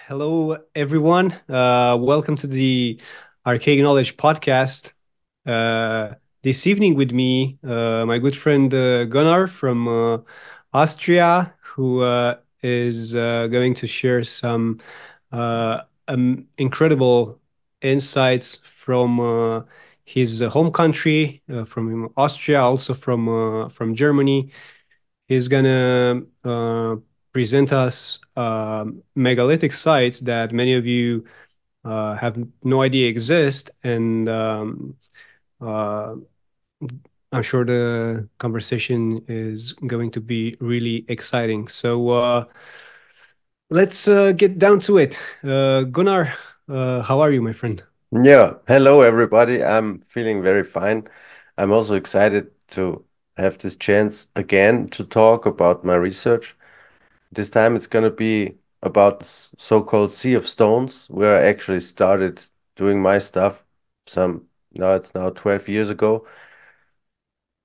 Hello, everyone. Welcome to the Archaic Knowledge podcast. This evening, with me, my good friend Gunnar from Austria, who is going to share some uh, incredible insights from his home country, from Austria, also from Germany. He's gonna present us megalithic sites that many of you have no idea exist, and uh, I'm sure the conversation is going to be really exciting. So let's get down to it. Gunnar, how are you, my friend? Yeah, hello everybody. I'm feeling very fine. I'm also excited to have this chance again to talk about my research. This time it's going to be about so-called Sea of Stones, where I actually started doing my stuff now it's now 12 years ago.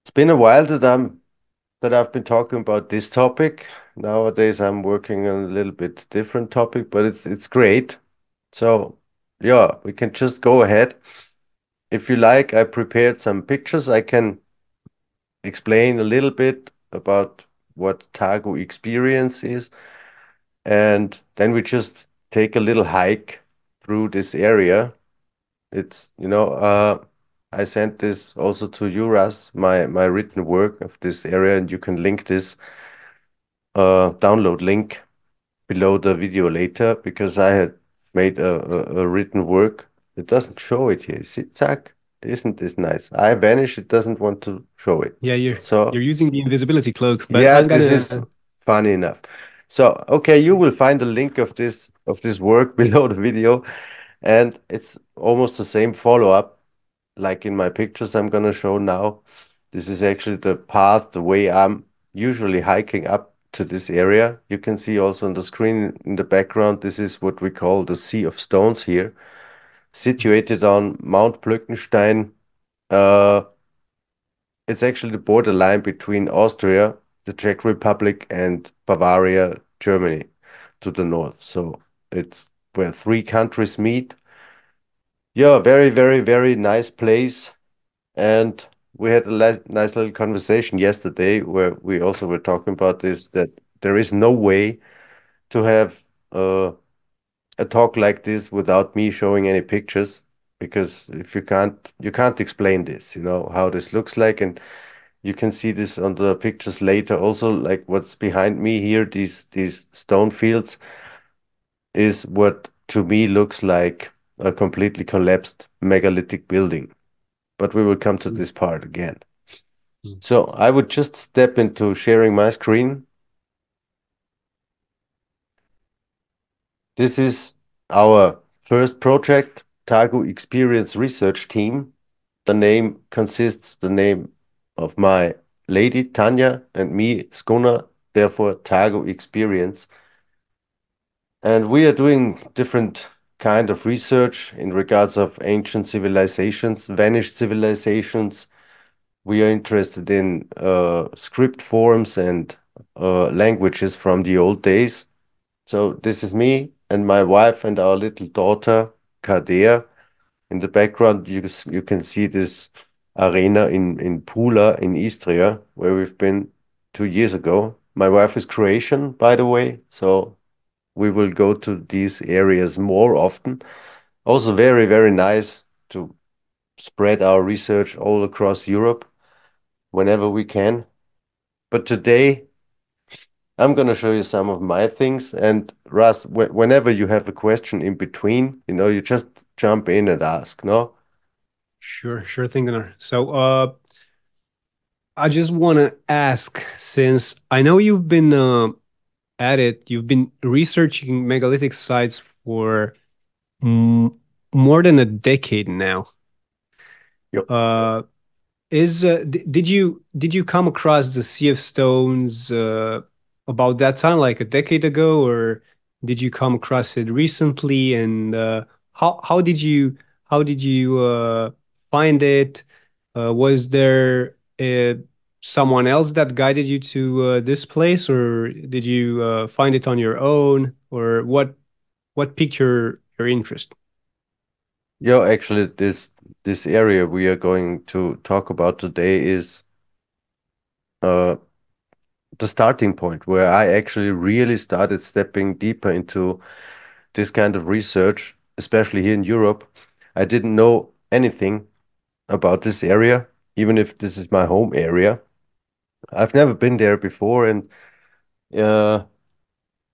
It's been a while that I've been talking about this topic. Nowadays I'm working on a little bit different topic, but it's great. So, yeah, we can just go ahead. If you like, I prepared some pictures. I can explain a little bit about what Tagu experience is, and then we just take a little hike through this area. I sent this also to you, Ras, my written work of this area, and you can link this download link below the video later because I had made a written work. It doesn't show it here. See, Zach, isn't this nice? I vanish, it doesn't want to show it. Yeah, you're So, using the invisibility cloak, but yeah, I'm this gonna. is funny enough. So, okay, you will find the link of this work below the video, and it's almost the same follow-up like in my pictures I'm gonna show now. This is actually the path, the way I'm usually hiking up to this area. You can see also on the screen in the background, this is what we call the Sea of Stones here, situated on Mount Blöckenstein. Uh, it's actually the borderline between Austria, the Czech Republic, and Bavaria, Germany to the north. So it's where three countries meet. Yeah, very, very, very nice place. And we had a nice little conversation yesterday where we also were talking about this, that there is no way to have a talk like this without me showing any pictures, because if you can't explain this, how this looks like, and you can see this on the pictures later. Also, like what's behind me here, these stone fields is what to me looks like a completely collapsed megalithic building. But we will come to this part again. So I would just step into sharing my screen. This is our first project, Tagu-Experience research team. The name of my lady, Tanya, and me, Skona, therefore Tagu-Experience. And we are doing different kind of research in regards of ancient civilizations, vanished civilizations. We are interested in script forms and languages from the old days. So this is me and my wife and our little daughter, Kadea. In the background, you can see this arena in Pula in Istria, where we've been 2 years ago. My wife is Croatian, by the way, so we will go to these areas more often. Also very, very nice to spread our research all across Europe whenever we can. But today I'm going to show you some of my things. And Russ, whenever you have a question in between, you just jump in and ask, no? Sure thing, Gunnar. So, I just want to ask, since I know you've been at it, you've been researching megalithic sites for m more than a decade now. Yep. Uh, did you come across the Sea of Stones about that time, like a decade ago, or did you come across it recently? And how did you find it? Was there someone else that guided you to this place, or did you find it on your own, or what? what piqued your interest? Yeah, actually, this area we are going to talk about today is uh the starting point where I actually really started stepping deeper into this kind of research, especially here in Europe. I didn't know anything about this area, even if this is my home area. I've never been there before, and uh,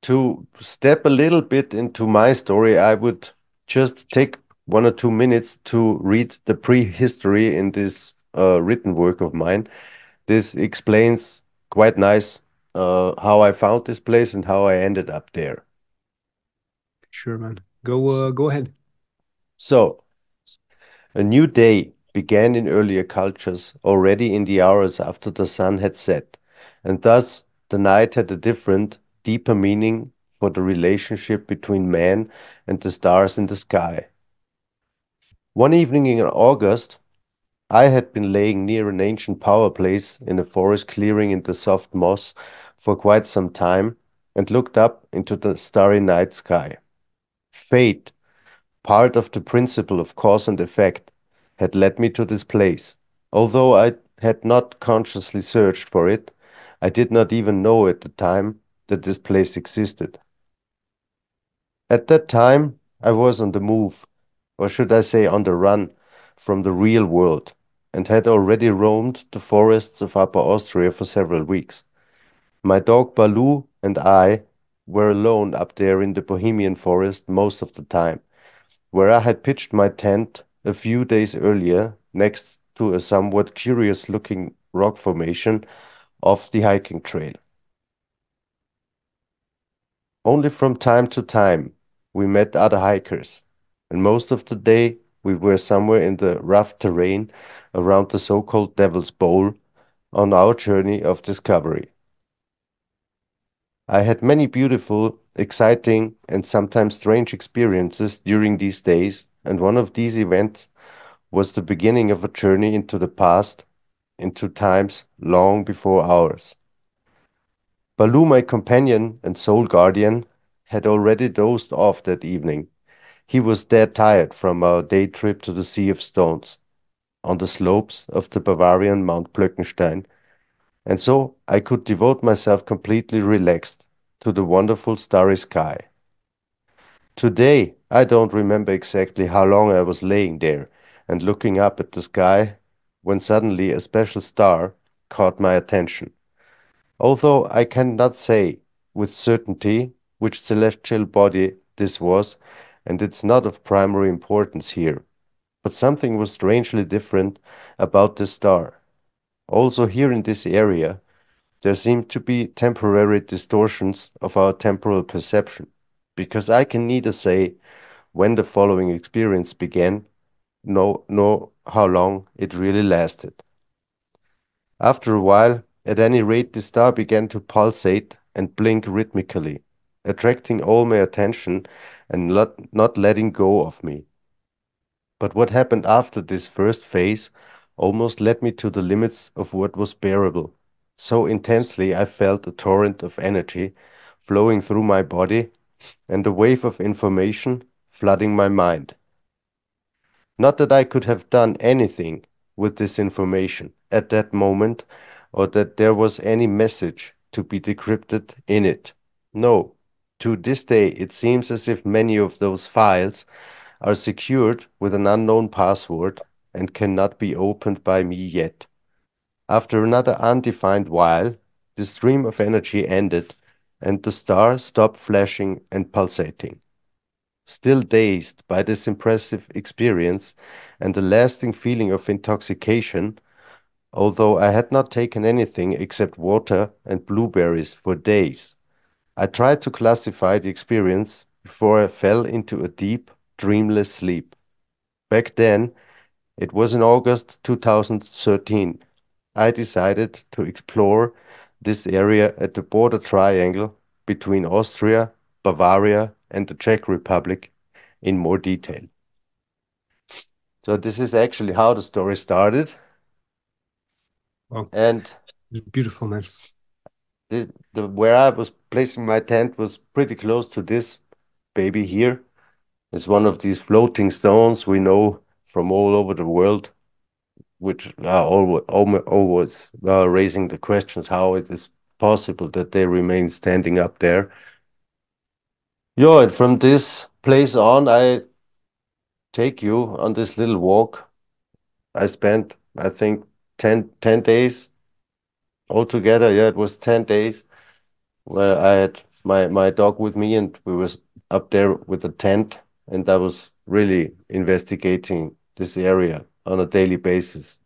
to step a little bit into my story, I would just take 1 or 2 minutes to read the prehistory in this written work of mine. This explains quite nice how I found this place and how I ended up there. Sure, man. S- Go ahead. So, a new day began in earlier cultures already in the hours after the sun had set, and thus the night had a different, deeper meaning for the relationship between man and the stars in the sky. One evening in August, I had been laying near an ancient power place in a forest clearing in the soft moss for quite some time and looked up into the starry night sky. Fate, part of the principle of cause and effect, had led me to this place. Although I had not consciously searched for it, I did not even know at the time that this place existed. At that time, I was on the move, or should I say on the run, from the real world, and had already roamed the forests of Upper Austria for several weeks. My dog Baloo and I were alone up there in the Bohemian forest most of the time, where I had pitched my tent a few days earlier next to a somewhat curious-looking rock formation off the hiking trail. Only from time to time we met other hikers, and most of the day we were somewhere in the rough terrain around the so-called Devil's Bowl on our journey of discovery. I had many beautiful, exciting, and sometimes strange experiences during these days, and one of these events was the beginning of a journey into the past, into times long before ours. Baloo, my companion and soul guardian, had already dozed off that evening. He was dead tired from our day trip to the Sea of Stones on the slopes of the Bavarian Mount Blöckenstein, and so I could devote myself completely relaxed to the wonderful starry sky. Today, I don't remember exactly how long I was laying there and looking up at the sky when suddenly a special star caught my attention. Although I cannot say with certainty which celestial body this was, and it's not of primary importance here, but something was strangely different about this star. Also, here in this area, there seemed to be temporary distortions of our temporal perception, because I can neither say when the following experience began, nor how long it really lasted. After a while, at any rate, the star began to pulsate and blink rhythmically, attracting all my attention and not letting go of me. But what happened after this first phase almost led me to the limits of what was bearable. So intensely I felt a torrent of energy flowing through my body and a wave of information flooding my mind. Not that I could have done anything with this information at that moment, or that there was any message to be decrypted in it. No, to this day it seems as if many of those files are secured with an unknown password and cannot be opened by me yet. After another undefined while, the stream of energy ended, and the star stopped flashing and pulsating. Still dazed by this impressive experience and the lasting feeling of intoxication, although I had not taken anything except water and blueberries for days, I tried to classify the experience before I fell into a deep, dreamless sleep. Back then, it was in August 2013, I decided to explore this area at the border triangle between Austria, Bavaria, and the Czech Republic in more detail. So this is actually how the story started, Wow, and beautiful, man. where I was placing my tent was pretty close to this. baby here. It's one of these floating stones we know from all over the world, which are always raising the questions how it is possible that they remain standing up there. Yeah, and from this place on, I take you on this little walk. I spent, I think, 10 days altogether. Yeah, it was 10 days where I had my dog with me and we was up there with a tent and I was really investigating this area on a daily basis,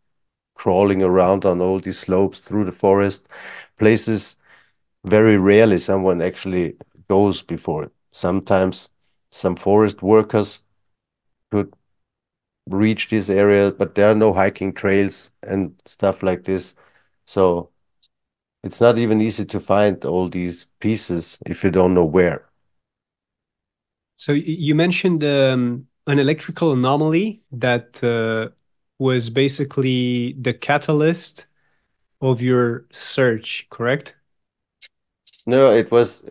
crawling around on all these slopes through the forest, places very rarely someone actually goes before. Sometimes some forest workers could reach this area, but there are no hiking trails and stuff like this. So it's not even easy to find all these pieces if you don't know where. So you mentioned an electrical anomaly that was basically the catalyst of your search, correct? No, it was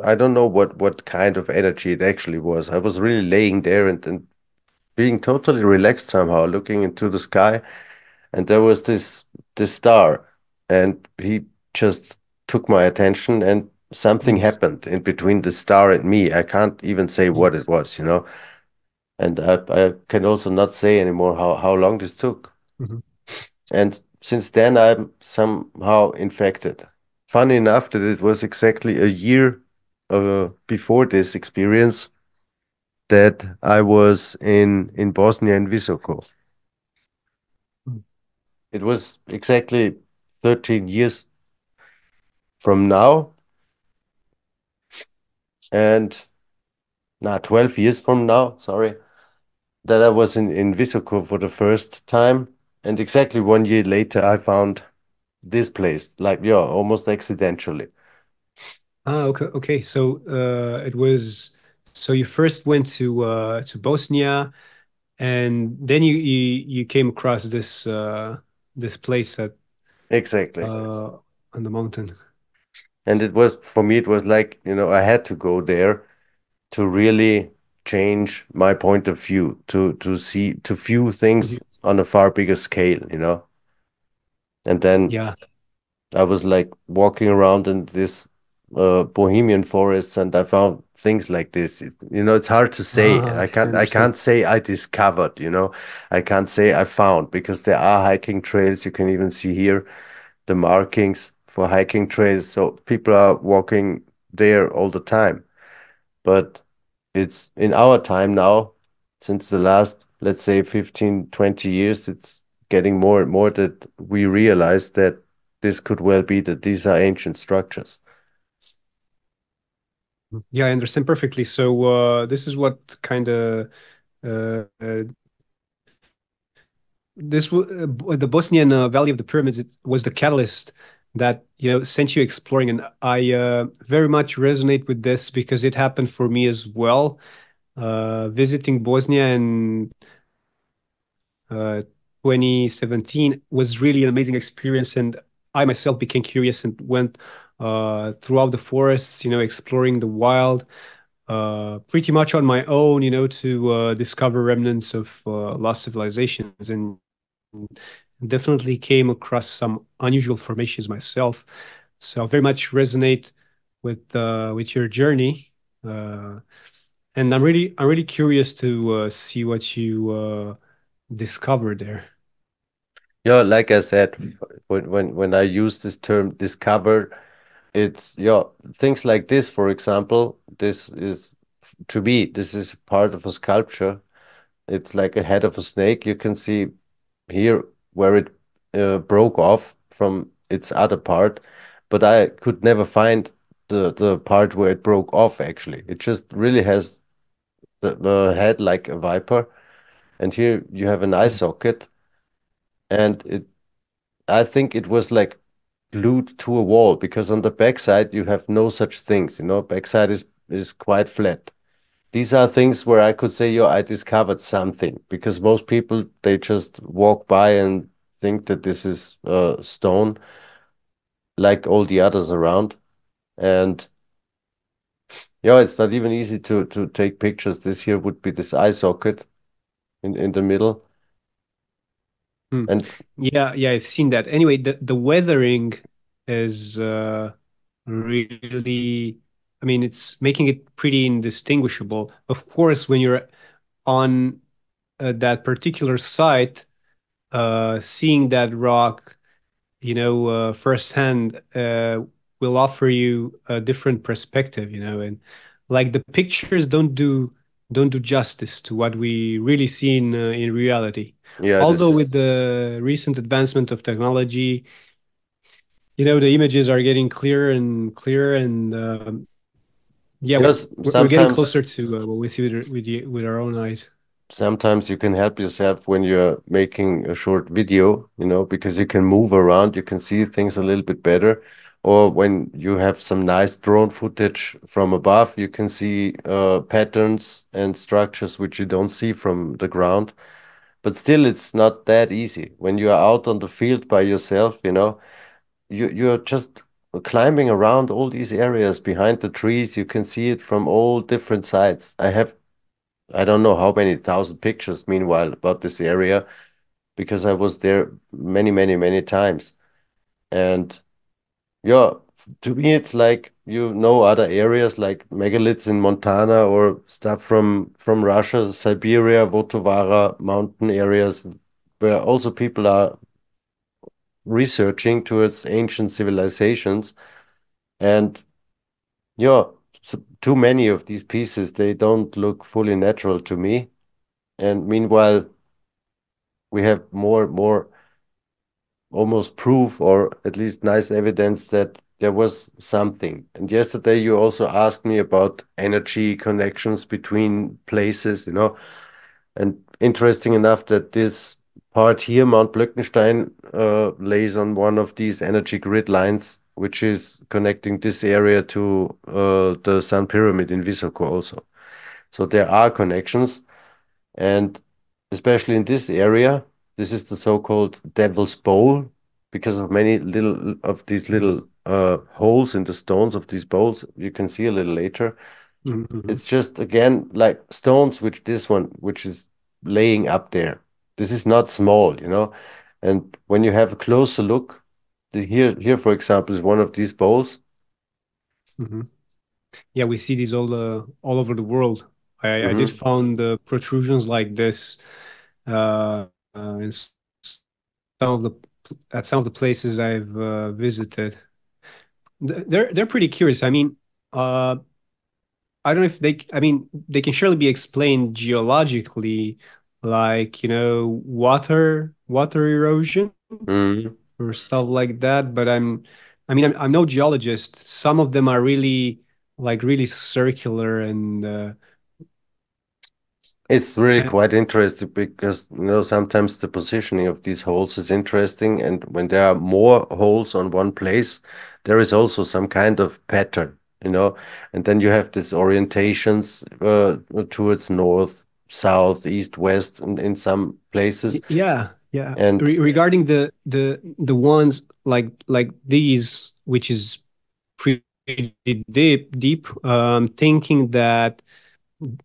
I don't know what kind of energy it actually was. I was really laying there and being totally relaxed somehow, looking into the sky, and there was this star, and he just took my attention, and something Yes. happened in between the star and me. I can't even say what it Yes. was. And I can also not say anymore how long this took. Mhm. And since then, I'm somehow infected. Funny enough that it was exactly a year before this experience that I was in Bosnia and Visoko. Mm. It was exactly 13 years from now, and 12 years from now, sorry, that I was in Visoko for the first time. And exactly 1 year later, I found this place, like, yeah, almost accidentally. Ah, okay, okay. So it was so you first went to Bosnia, and then you came across this place at Exactly. uh on the mountain. And it was, for me, it was like, I had to go there to really change my point of view, to view things Mhm. on a far bigger scale. And then Yeah. I was like walking around in this Bohemian forests, and I found things like this. It's hard to say. Ah, I I can't I understand. can't say I discovered. I can't say I found because there are hiking trails. You can even see here the markings for hiking trails. So people are walking there all the time. But it's in our time now, since the last, let's say, 15, 20 years, it's getting more and more that we realize that this could well be that these are ancient structures. Yeah, I understand perfectly. So this is what kind of uh, uh, the Bosnian Valley of the Pyramids. It was the catalyst that sent you exploring, and I very much resonate with this because it happened for me as well. Visiting Bosnia in 2017 was really an amazing experience, and I myself became curious and went throughout the forests, exploring the wild, pretty much on my own, to discover remnants of lost civilizations, and definitely came across some unusual formations myself. So I very much resonate with your journey, uh, and I'm really curious to see what you discovered there. Yeah, like I said, when I use this term discover, it's yeah, things like this, for example, this is to me, this is part of a sculpture. It's like a head of a snake. You can see here where it broke off from its other part, but I could never find the part where it broke off actually. It just really has the head like a viper, and here you have an eye Mm. socket, and I think it was like glued to a wall because on the backside you have no such things. Backside is quite flat. These are things where I could say, yo, I discovered something because most people they just walk by and think that this is stone like all the others around. And Yeah, it's not even easy to take pictures. This here would be this eye socket in the middle. Hmm. And Yeah, yeah, I've seen that. Anyway, the weathering is really, I mean, it's making it pretty indistinguishable. Of course, when you're on that particular site, seeing that rock, firsthand, will offer you a different perspective, and like the pictures don't do justice to what we really see in reality. yeah, this Although with is the recent advancement of technology, the images are getting clearer and clearer, and yeah, yes, we're getting closer sometimes to what we see with our own eyes. sometimes you can help yourself when you're making a short video, because you can move around, you can see things a little bit better. Or when you have some nice drone footage from above, you can see patterns and structures which you don't see from the ground. But still, it's not that easy. When you are out on the field by yourself, you're just climbing around all these areas behind the trees. You can see it from all different sides. I don't know how many thousand pictures meanwhile about this area because I was there many, many, many times. And yeah, to me, it's like other areas like megaliths in Montana or stuff from Russia, Siberia, Votovara mountain areas, where also people are researching towards ancient civilizations. And yeah, too many of these pieces, they don't look fully natural to me. And meanwhile, we have more almost proof or at least nice evidence that there was something. And yesterday you also asked me about energy connections between places, and interesting enough that this part here, Mount Blöckenstein, lays on one of these energy grid lines, which is connecting this area to the Sun Pyramid in Visoko also. So there are connections. And especially in this area, this is the so-called Devil's Bowl because of many little of these Mhm. little holes in the stones of these bowls. You can see a little later. Mhm. It's just again like stones, which this one, which is laying up there. This is not small, And when you have a closer look, here, for example, is one of these bowls. Mhm. Yeah, we see these all over the world. I did Hmm. found protrusions like this in some of the at some of the places I've visited. They're pretty curious. I mean, I don't know if I mean, they can surely be explained geologically, like water erosion Hmm. or stuff like that. But I'm no geologist. Some of them are really circular It's really and quite interesting because sometimes the positioning of these holes is interesting, and when there are more holes on one place, there is also some kind of pattern, and then you have these orientations towards north, south, east, west, and in some places, yeah, yeah. and Regarding the ones like these, which is pretty deep, thinking that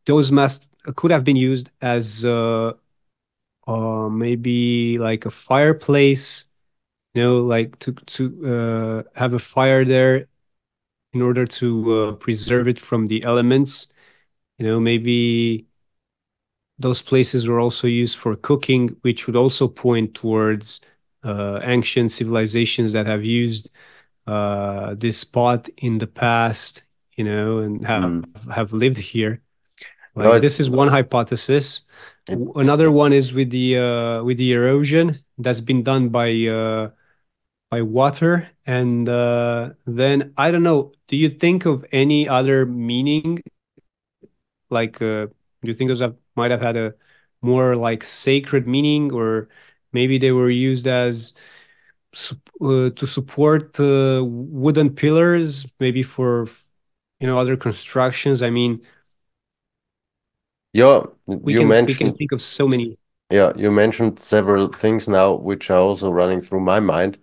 those must could have been used as maybe like a fireplace, like to have a fire there in order to preserve it from the elements. Maybe those places were also used for cooking, which would also point towards ancient civilizations that have used this spot in the past, and have mm, have lived here. Like no, this is it's one hypothesis. it, Another one is with the erosion that's been done by water, and then I don't know. Do you think of any other meaning? Like, do you think those might have had a more like sacred meaning, or maybe they were used as to support wooden pillars, maybe for other constructions. I mean, yeah, we you can mentioned think of so many. yeah, you mentioned several things now which are also running through my mind.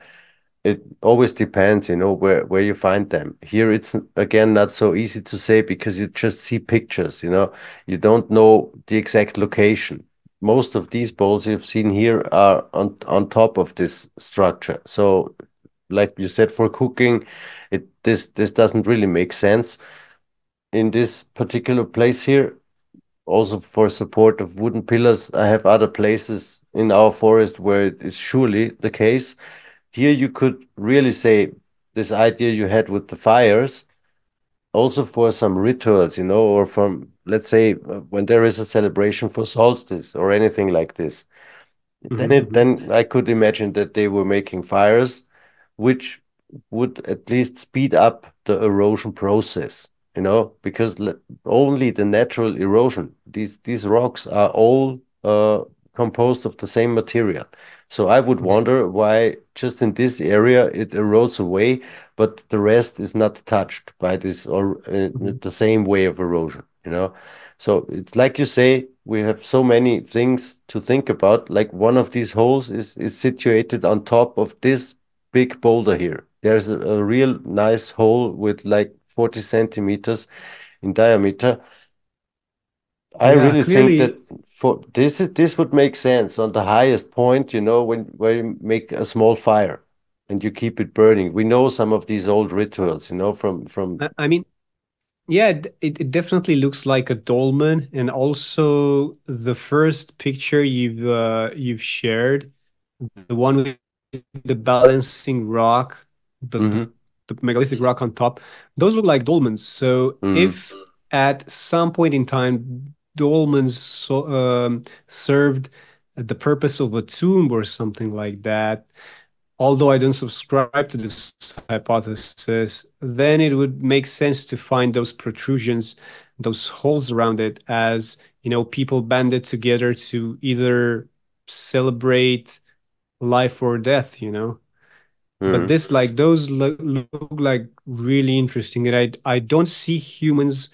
it always depends, where you find them. Here, it's again not so easy to say because you just see pictures, you don't know the exact location. Most of these bowls you've seen here are on top of this structure. So, like you said, for cooking, this doesn't really make sense in this particular place here. Also, for support of wooden pillars, I have other places in our forest where it is surely the case. Here you could really say this idea you had with the fires, also for some rituals, or from, let's say, when there is a celebration for solstice or anything like this. Then Mhm, it mhm, then I could imagine that they were making fires, which would at least speed up the erosion process, because only the natural erosion, these rocks are all composed of the same material. So I would mhm, wonder why just in this area it erodes away, but the rest is not touched by this or mhm. the same way of erosion. So it's like you say, we have so many things to think about. Like one of these holes is situated on top of this big boulder here. There's a real nice hole with like 40 centimeters in diameter. I Yeah, really think clearly. that for this would make sense on the highest point, when where you make a small fire and you keep it burning. We know some of these old rituals, from I mean, yeah, it definitely looks like a dolmen, and also the first picture you've shared, the one with the balancing rock, the the hmm megalithic rock on top, those look like dolmens. So if hmm at some point in time dolmens served the purpose of a tomb or something like that, although I don't subscribe to this hypothesis, then it would make sense to find those protrusions, those holes around it, as people banded together to either celebrate life or death. But hmm this, like, those look like really interesting, and I don't see humans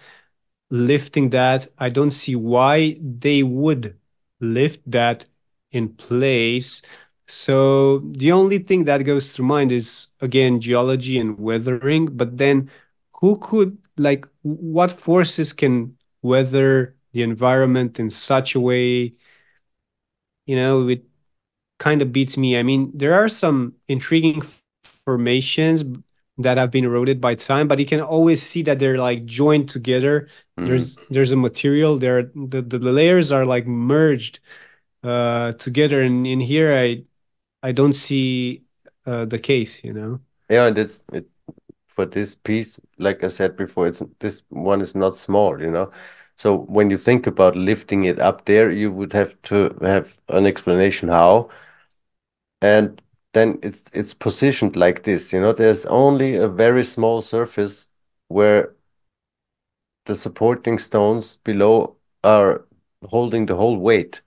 lifting that. I don't see why they would lift that in place. So the only thing that goes through mind is again geology and weathering. But then who could, like, what forces can weather the environment in such a way? It kind of beats me. I mean, there are some intriguing formations that have been eroded by time, but you can always see that they're like joined together. There's a material there. The layers are like merged together, and in here I don't see the case. Yeah, and it for this piece, like I said before, it's this one is not small. So when you think about lifting it up there, you would have to have an explanation how, and then it's positioned like this. There's only a very small surface where the supporting stones below are holding the whole weight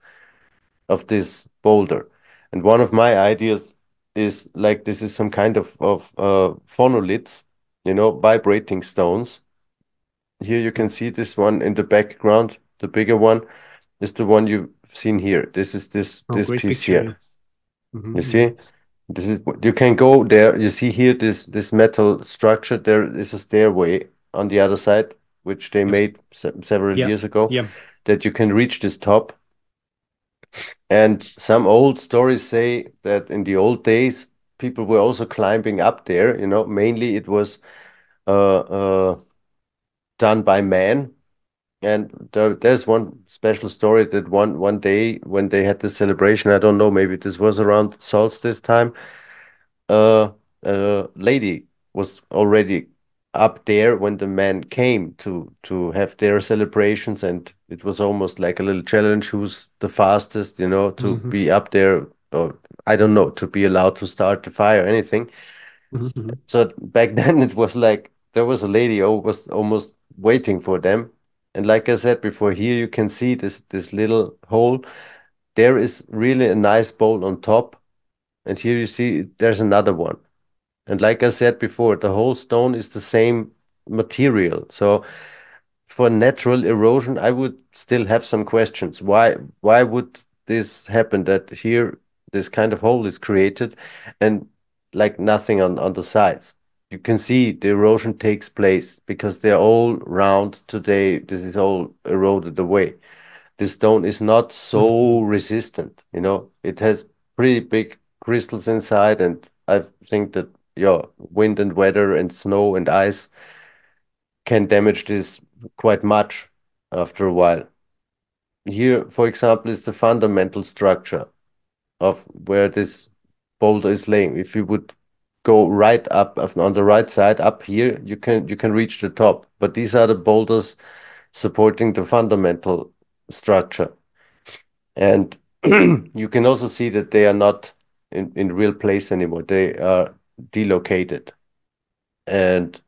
of this boulder. And one of my ideas is like this is some kind of phonoliths, vibrating stones. Here you can see this one in the background. The bigger one is the one you've seen here. This is this Oh, this great piece picture. here. Yes. You Hmm. see? This is you can go there. You see here this metal structure. There is a stairway on the other side, which they Yep. made several Yep. years ago, Yep. that you can reach this top. And some old stories say that in the old days, people were also climbing up there. Mainly it was uh, uh, done by men. And there's one special story that one day when they had this celebration, I don't know, maybe this was around solstice time, uh, a lady was already up there when the men came to have their celebrations, and it was almost like a little challenge who's the fastest, to Hmm. be up there, or I don't know, to be allowed to start the fire, anything. Hmm. So back then it was like there was a lady who was almost waiting for them. And like I said before, here you can see this little hole. There is really a nice bowl on top, and here you see there's another one. And like I said before, the whole stone is the same material. So for natural erosion, I would still have some questions. Why would this happen that here this kind of hole is created? And like nothing on the sides. You can see the erosion takes place because they're all round today. This is all eroded away. This stone is not Mhm. so resistant, you know. It has pretty big crystals inside, and I think that yeah, wind and weather and snow and ice can damage this quite much after a while. Here, for example, is the fundamental structure of where this boulder is laying. If you would go right up on the right side up here, you can reach the top. But these are the boulders supporting the fundamental structure. And you can also see that they are not in real place anymore. They are delocated. And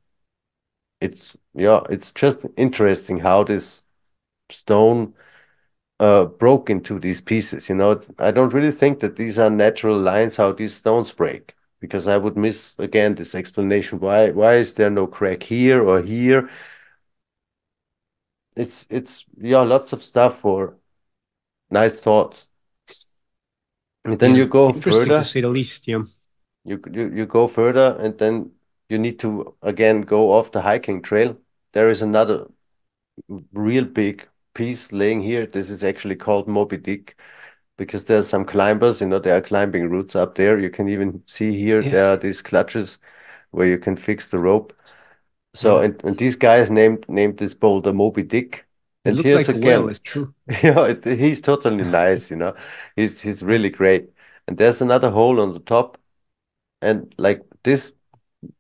it's just interesting how this stone broke into these pieces. You know, I don't really think that these are natural lines how these stones break, because I would miss again this explanation. Why is there no crack here or here? It's yeah, lots of stuff for nice thoughts. And then Yeah, you go interesting to further, say the least. Yeah. you go further, and then you need to again go off the hiking trail. There is another real big piece laying here. This is actually called Moby Dick, because there's some climbers, you know, there are climbing routes up there. You can even see here Yeah. there are these clutches where you can fix the rope. So Yeah. and these guys named this boulder Moby Dick. It And looks here's like a whale. again, It's true. he's totally nice, you know. He's Yeah. really great. And there's another hole on the top, and like this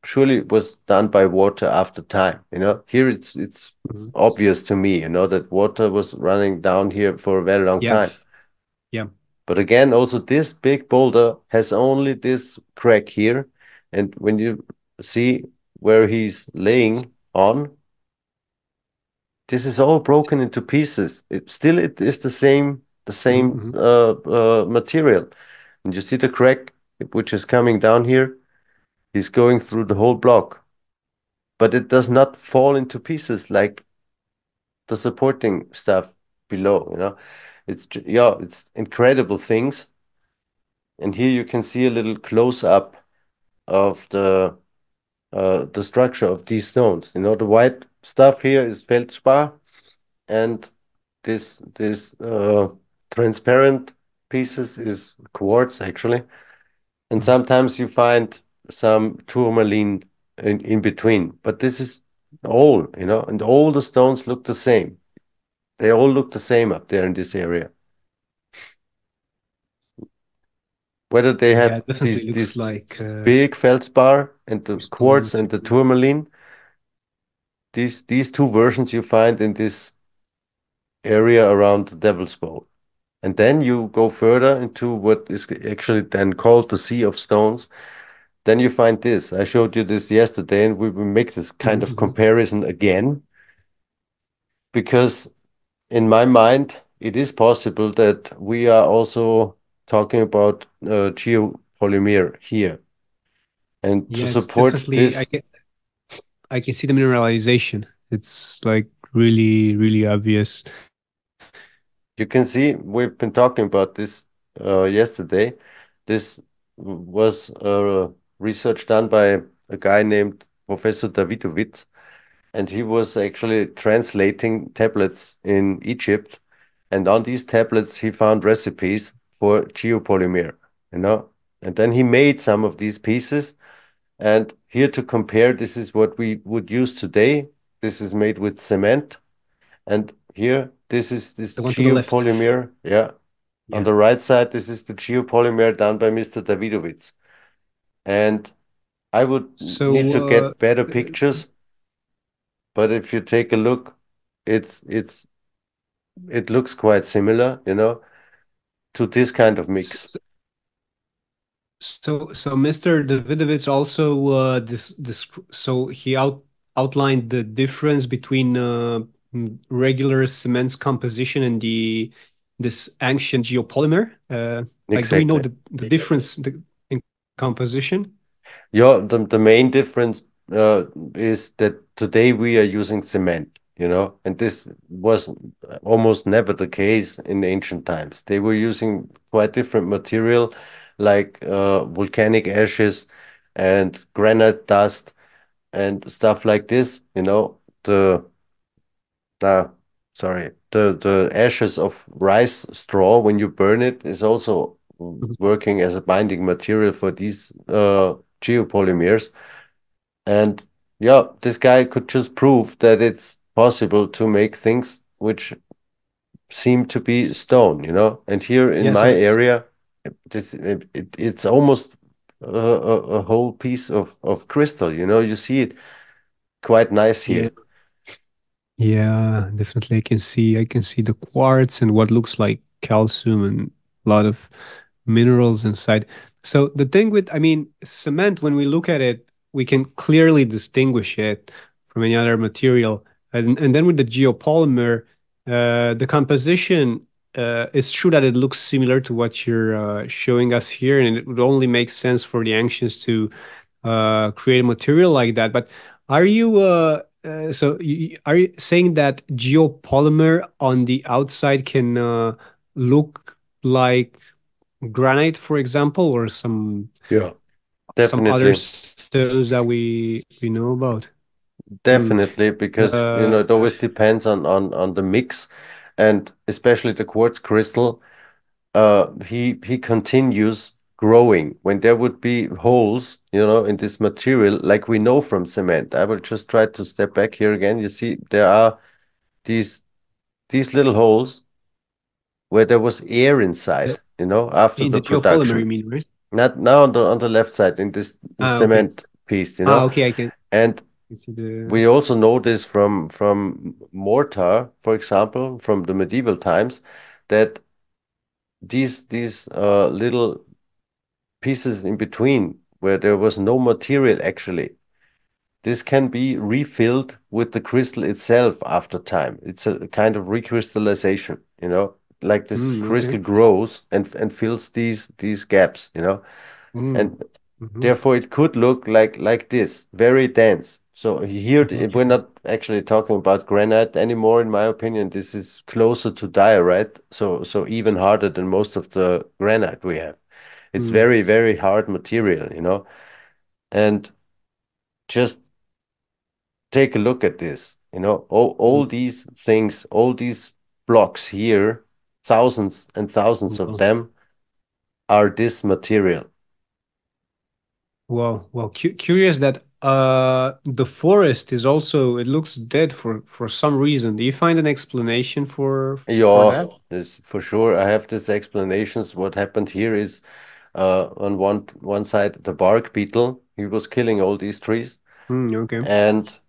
surely was done by water after time, you know. Here it's Mhm. obvious to me, you know, that water was running down here for a very long Yeah. time. Yeah. But again, also this big boulder has only this crack here. And when you see where he's laying on, this is all broken into pieces. It is the same Mhm. material. And you see the crack which is coming down here. He's going through the whole block, but it does not fall into pieces like the supporting stuff below, you know. Yeah, it's incredible things. And here you can see a little close up of the structure of these stones. You know, the white stuff here is feldspar, and this transparent pieces is quartz actually. And Mhm. sometimes you find some tourmaline in between. But this is all, you know, and all the stones look the same. They all look the same up there in this area. Whether they Yeah, have it definitely looks these like big feldspar and the crystalline quartz and the material. tourmaline, these two versions you find in this area around the Devil's Bowl. And then you go further into what is actually then called the Sea of Stones. Then you find this. I showed you this yesterday, and we will make this kind of Mhm. comparison again, because in my mind, it is possible that we are also talking about geopolymer here. And to Yeah, it's support definitely this, I can see the mineralization. It's like really, really obvious. you can see we've been talking about this yesterday. This was research done by a guy named Professor Davidovits, and he was actually translating tablets in Egypt. And on these tablets, he found recipes for geopolymer, you know. And then he made some of these pieces. And here to compare, this is what we would use today. This is made with cement. And here, this is this The one to the left. geopolymer. Yeah. On Yeah. the right side, this is the geopolymer done by Mr. Davidovits. And I would need So to get better pictures, but if you take a look, it's it looks quite similar, you know, to this kind of mix. so, so Mr. Davidovich also this so he outlined the difference between regular cement's composition and the this ancient geopolymer. Like, do we know Exactly. the difference in composition? Yeah, the main difference is that today we are using cement, you know, and this was almost never the case in ancient times. They were using quite different material, like volcanic ashes, and granite dust and stuff like this. The uh, sorry, the ashes of rice straw when you burn it is also Mhm. working as a binding material for these geopolymers. And yeah, this guy could just prove that it's possible to make things which seem to be stone, And here in Yeah, my so area, it's almost a whole piece of crystal, You see it quite nice yeah, here. yeah, definitely. I can see the quartz and what looks like calcium and a lot of minerals inside. So the thing with, I mean, cement, when we look at it, we can clearly distinguish it from any other material. And then with the geopolymer, the composition, it's true that it looks similar to what you're showing us here, and it would only make sense for the ancients to create a material like that. But are you are you saying that geopolymer on the outside can look like granite, for example, or Yeah, some other definitely. stones that we know about? Hmm. Definitely, because Uh, it always depends on the mix, and especially the quartz crystal. He continues growing when there would be holes, in this material, like we know from cement. I will just try to step back here again. You see, there are these these little holes where there was air inside, the, after in the the geopolymer, production. you mean, right? Not now on the left side in this Ah, okay. cement piece, Okay, I can and see the. we also know this from mortar, for example, from the medieval times, that these little pieces in between where there was no material actually, this can be refilled with the crystal itself after time. It's a kind of recrystallization, like this Okay. crystal grows and fills these gaps, Mm. and Hmm. therefore it could look like this, very dense. So here we're Okay. not actually talking about granite anymore, in my opinion. This is closer to diorite, so even harder than most of the granite we have. It's Mm. very, very hard material, and just take a look at this. All Mm. these things, all these blocks here, thousands and thousands of Well, them are this material. well, curious that the forest is also, it looks dead for some reason. Do you find an explanation for Yeah, that? this for sure. I have these explanations. What happened here is, on one side, the bark beetle, he was killing all these trees, Okay. and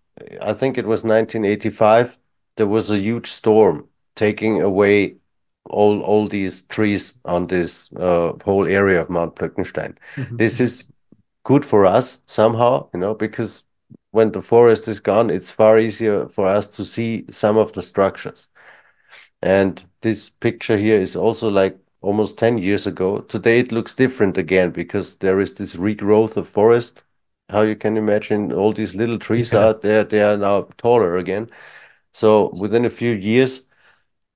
I think it was 1985. There was a huge storm taking away all these trees on this whole area of Mount Blöckenstein. This Mhm. is good for us somehow, because when the forest is gone, it's far easier for us to see some of the structures. And this picture here is also like almost 10 years ago. Today it looks different again because there is this regrowth of forest. How you can imagine all these little trees Yeah. out there, they are now taller again. So within a few years,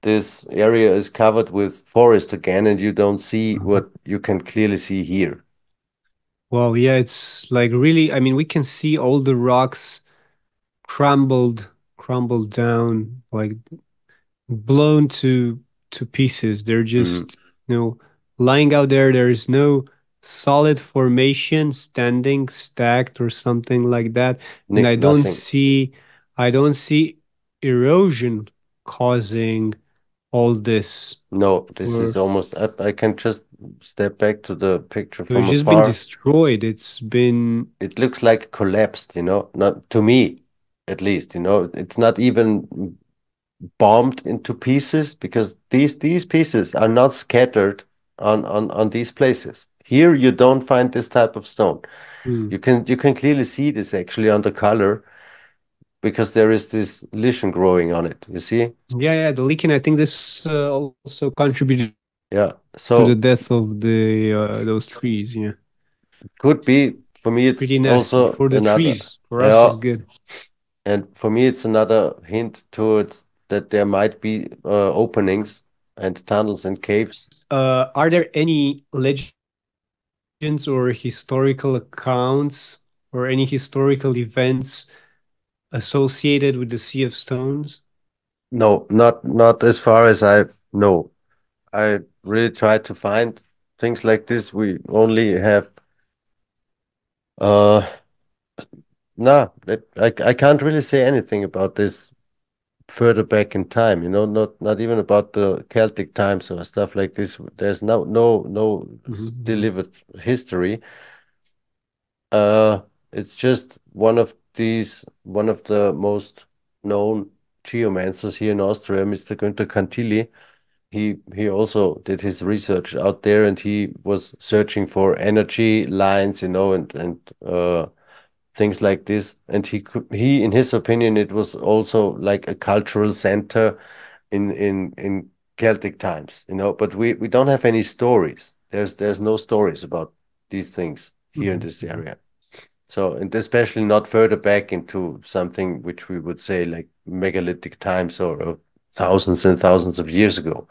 this area is covered with forest again, and you don't see Mhm. what you can clearly see here. Well, yeah, it's like really, I mean, we can see all the rocks crumbled down, like blown to pieces. They're Mm, just, lying out there. There is no solid formation standing stacked or something like that. And nothing. I don't see erosion causing all this. No, this is Or almost, I can just step back to the picture it's from just been afar. destroyed. It's been. It looks like collapsed, not to me, at least, it's not even bombed into pieces because these pieces are not scattered on these places. Here you don't find this type of stone. Hmm. You can clearly see this actually on the color because there is this lesion growing on it. You see? Yeah, yeah, the leaking. I think this also contributed to the death Yeah. of So the those trees. Yeah, could be for pretty me it's nasty for the also trees. another. For us, it's Yeah, good. and for me it's another hint towards that there might be openings and tunnels and caves. Are there any legends legends or historical accounts or any historical events associated with the Sea of Stones? No, not as far as I know. I really tried to find things like this. We only have uh no, I can't really say anything about this further back in time, not even about the Celtic times or stuff like this. There's no Mhm, delivered history. Uh, it's just one of the most known geomancers here in Austria, Mr. Günther Cantilli. He also did his research out there, and he was searching for energy lines, and things like this. And he, in his opinion, it was also like a cultural center in Celtic times, but we don't have any stories. There's no stories about these things here in mhm, this mhm. area. So, and especially not further back into something which we would say like megalithic times or thousands and thousands of years ago,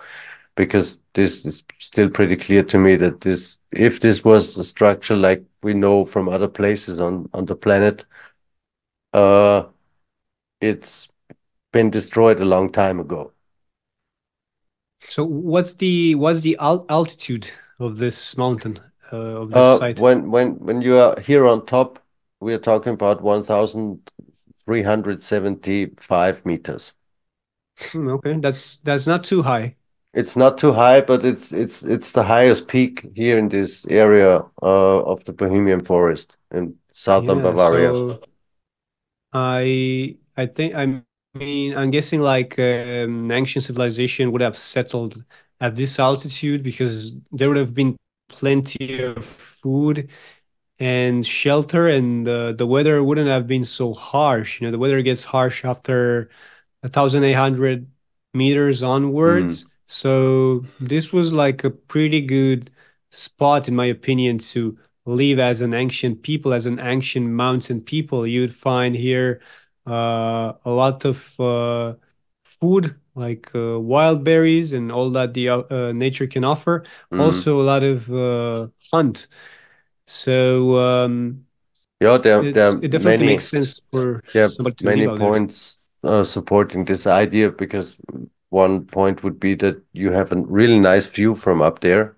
because this is still pretty clear to me that if this was a structure like we know from other places on the planet, uh, it's been destroyed a long time ago. So what's the altitude of this mountain, of this site? When you are here on top, we are talking about 1,375 meters. Okay, that's not too high. It's not too high, but it's the highest peak here in this area of the Bohemian Forest in southern Yeah, Bavaria. so I mean, I'm guessing like ancient civilization would have settled at this altitude because there would have been plenty of food and shelter, and the weather wouldn't have been so harsh. The weather gets harsh after 1,800 meters Mm, onwards. So this was like a pretty good spot, in my opinion, to live as an ancient people, as an ancient mountain people. You'd find here a lot of food, like wild berries and all that the nature can offer. mm. Also, a lot of hunt. So Yeah, there are it definitely makes sense for somebody to many live out there. points supporting this idea, because one point would be that you have a really nice view from up there.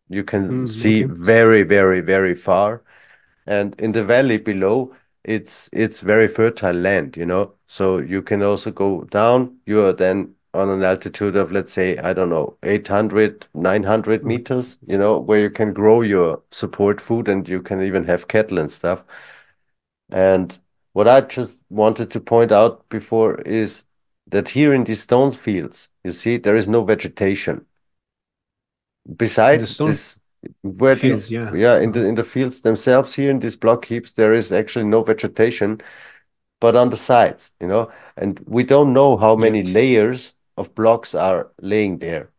You can see Okay. very, very, very far. And in the valley below, it's very fertile land, So you can also go down. You are then on an altitude of, let's say, I don't know, 800, 900 Mhm. meters, where you can grow your support food, and you can even have cattle and stuff. And what I just wanted to point out before is that here in these stone fields, you see, there is no vegetation. In the Beside stone this, where fields, these, yeah. yeah, in Uh-huh. the fields themselves here in these block heaps, there is actually no vegetation, but on the sides, and we don't know how Yep. many layers of blocks are laying there,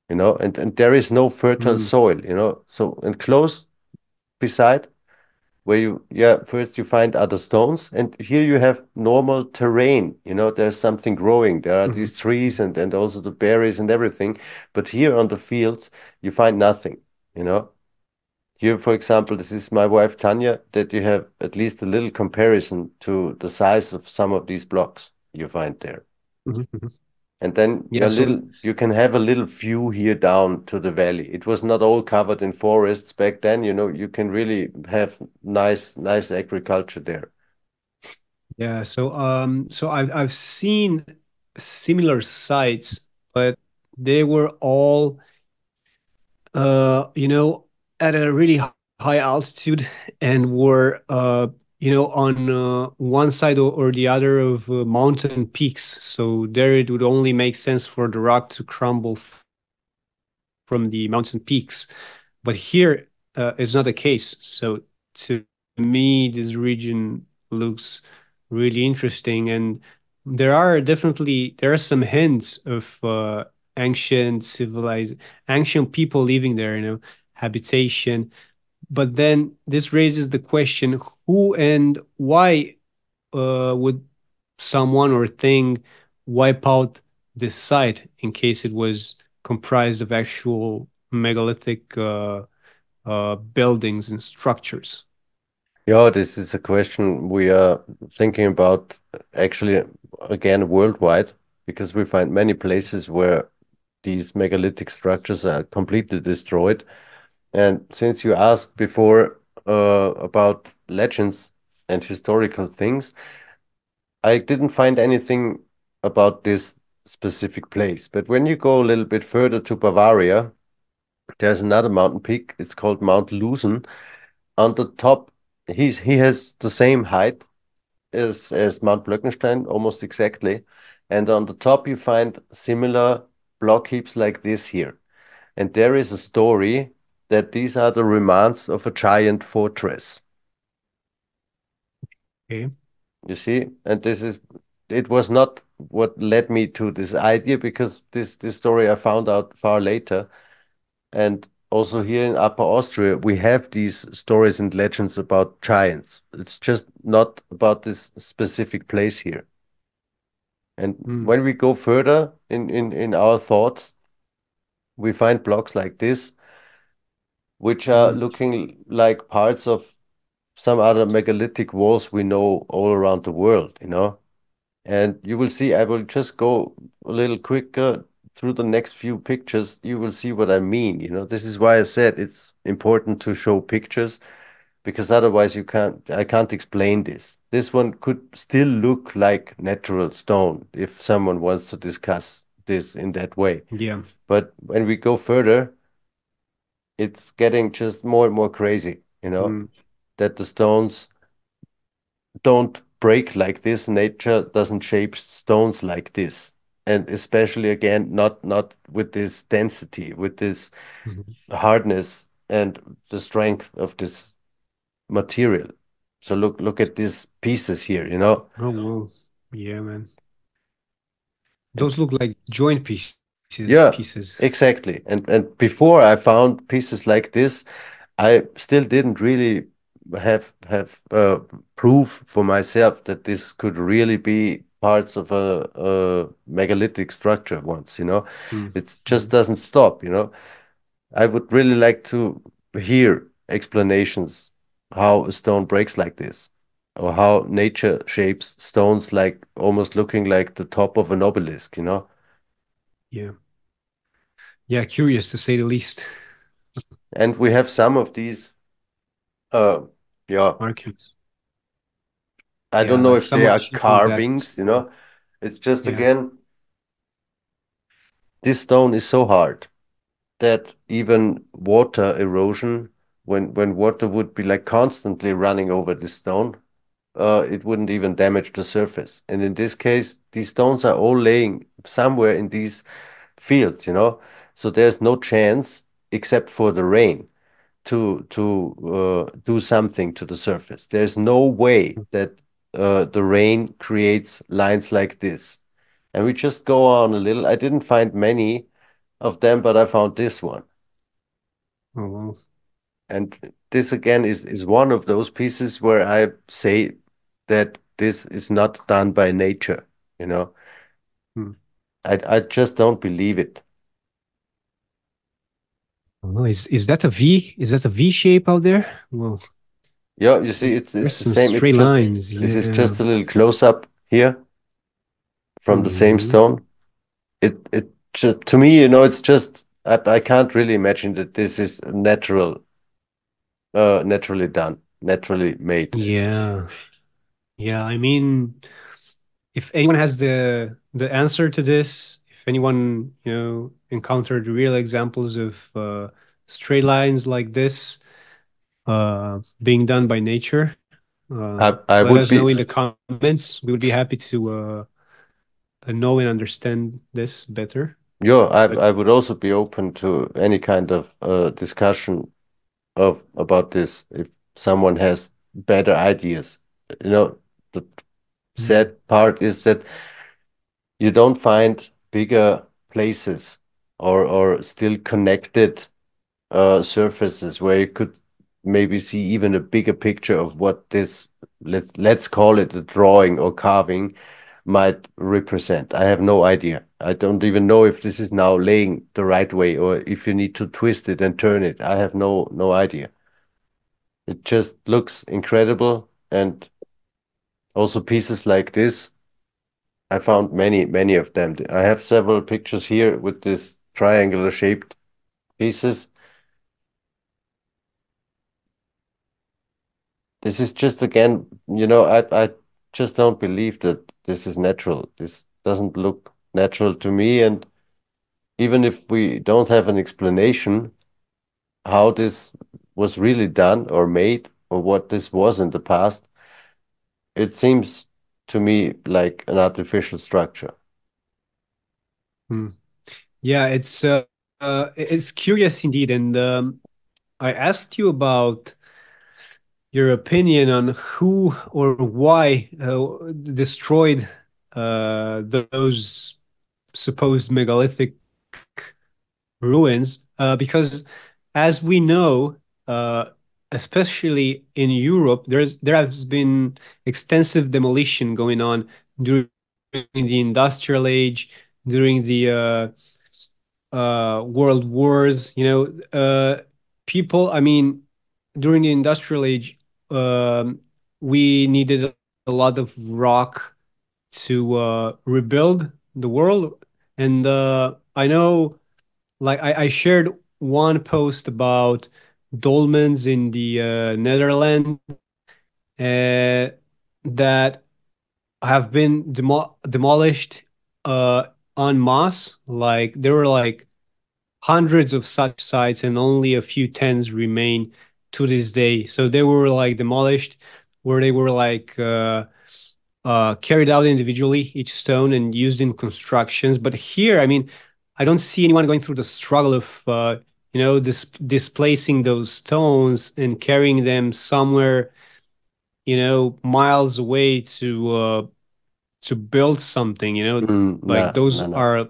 and there is no fertile Mm. soil, so and close beside where first you find other stones, and here you have normal terrain, there's something growing, there are Mhm. these trees and also the berries and everything, but here on the fields you find nothing, you know here, for example, this is my wife Tanya, that you have at least a little comparison to the size of some of these blocks you find there. Mhm. Mhm. And then Yeah. So you can have a little view here down to the valley. It was not all covered in forests back then, you can really have nice agriculture there. yeah. So I've seen similar sites, but they were all at a really high altitude and were on one side or the other of mountain peaks. So there it would only make sense for the rock to crumble from the mountain peaks. But here is not the case. So to me, this region looks really interesting, and there are some hints of ancient people living there, habitation. But then this raises the question: who and why would someone or thing wipe out this site in case it was comprised of actual megalithic buildings and structures? Yeah, this is a question we are thinking about actually again worldwide because we find many places where these megalithic structures are completely destroyed. And since you asked before about legends and historical things, I didn't find anything about this specific place. But when you go a little bit further to Bavaria, there's another mountain peak. It's called Mount Lusen. On the top, he has the same height as Mount Blöckenstein, almost exactly. And on the top, you find similar block heaps like this here. And there is a story that these are the remains of a giant fortress. Okay. You see, and it was not what led me to this idea because this story I found out far later. And also here in Upper Austria, we have these stories and legends about giants. It's just not about this specific place here. And Mm, when we go further in our thoughts, we find blocks like this, which are mm, looking like parts of some other megalithic walls we know all around the world, you know? And you will see, I will just go a little quicker through the next few pictures. You will see what I mean. You know, this is why I said it's important to show pictures because otherwise I can't explain this. This one could still look like natural stone if someone wants to discuss this in that way. yeah. But when we go further, it's getting just more and more crazy, you know, Mm, that the stones don't break like this. Nature doesn't shape stones like this. And especially again, not with this density, with this mhm. hardness and the strength of this material. So look at these pieces here, you know. Oh, wow. Yeah, man. And Those look like joint pieces. yeah, exactly. And before I found pieces like this, I still didn't really have proof for myself that this could really be parts of a megalithic structure once, you know. Mm, It just mm, doesn't stop, you know. I would really like to hear explanations how a stone breaks like this, or how nature shapes stones like almost looking like the top of an obelisk, you know. yeah. Yeah, curious to say the least. And we have some of these, uh, yeah, Markings. I Yeah, don't know like if some they are are cheaper carvings, that you know. It's just yeah. again, this stone is so hard that even water erosion, when water would be like constantly running over this stone, it wouldn't even damage the surface. And in this case, these stones are all laying somewhere in these fields, you know. So there's no chance, except for the rain, to do something to the surface. There's no way that the rain creates lines like this. And we just go on a little. I didn't find many of them, but I found this one. Oh, wow. And this again is one of those pieces where I say that this is not done by nature, you know. Hmm. I just don't believe it. Oh, is that a V? Is that a V shape out there? Well, Yeah, you see, it's there's the some same. It's straight just lines. this is Yeah. just a little close up here from the same Hmm. stone. It just to me, you know, it's just I can't really imagine that this is naturally done, naturally made. Yeah. Yeah. I mean, if anyone has the answer to this, if anyone, encountered real examples of straight lines like this being done by nature, I let us would know in be the comments. We would be happy to know and understand this better. yeah, But I would also be open to any kind of discussion of about this if someone has better ideas. You know, the mm, sad part is that you don't find bigger places or still connected surfaces where you could maybe see even a bigger picture of what this let's call it a drawing or carving might represent. I have no idea. I don't even know if this is now laying the right way or if you need to twist it and turn it. I have no idea. It just looks incredible. And also pieces like this, I found many of them. I have several pictures here with this triangular shaped pieces. This is just again, I just don't believe that this is natural. This doesn't look natural to me. And even if we don't have an explanation how this was really done or made or what this was in the past, it seems to me like an artificial structure. Hmm. Yeah, it's curious indeed, and I asked you about your opinion on who or why destroyed those supposed megalithic ruins, because as we know, uh, especially in Europe, there has been extensive demolition going on during the industrial age, during the world wars. People. I mean, during the industrial age, um, we needed a lot of rock to rebuild the world. And I know, like, I shared one post about dolmens in the Netherlands uh, that have been demolished uh, en masse. Like, there were like hundreds of such sites, and only a few tens remain to this day. So they were like demolished, where they were like carried out individually, each stone, and used in constructions. But here, I mean, I don't see anyone going through the struggle of displacing those stones and carrying them somewhere, miles away to build something. Like, those No. are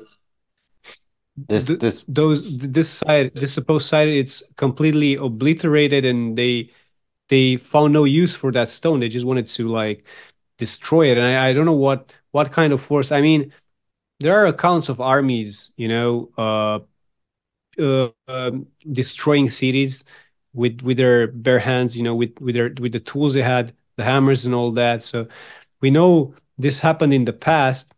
This this supposed site, it's completely obliterated, and they found no use for that stone. They just wanted to like destroy it. And I don't know what kind of force. I mean, there are accounts of armies, destroying cities with their bare hands, with the tools they had, the hammers and all that. So we know this happened in the past.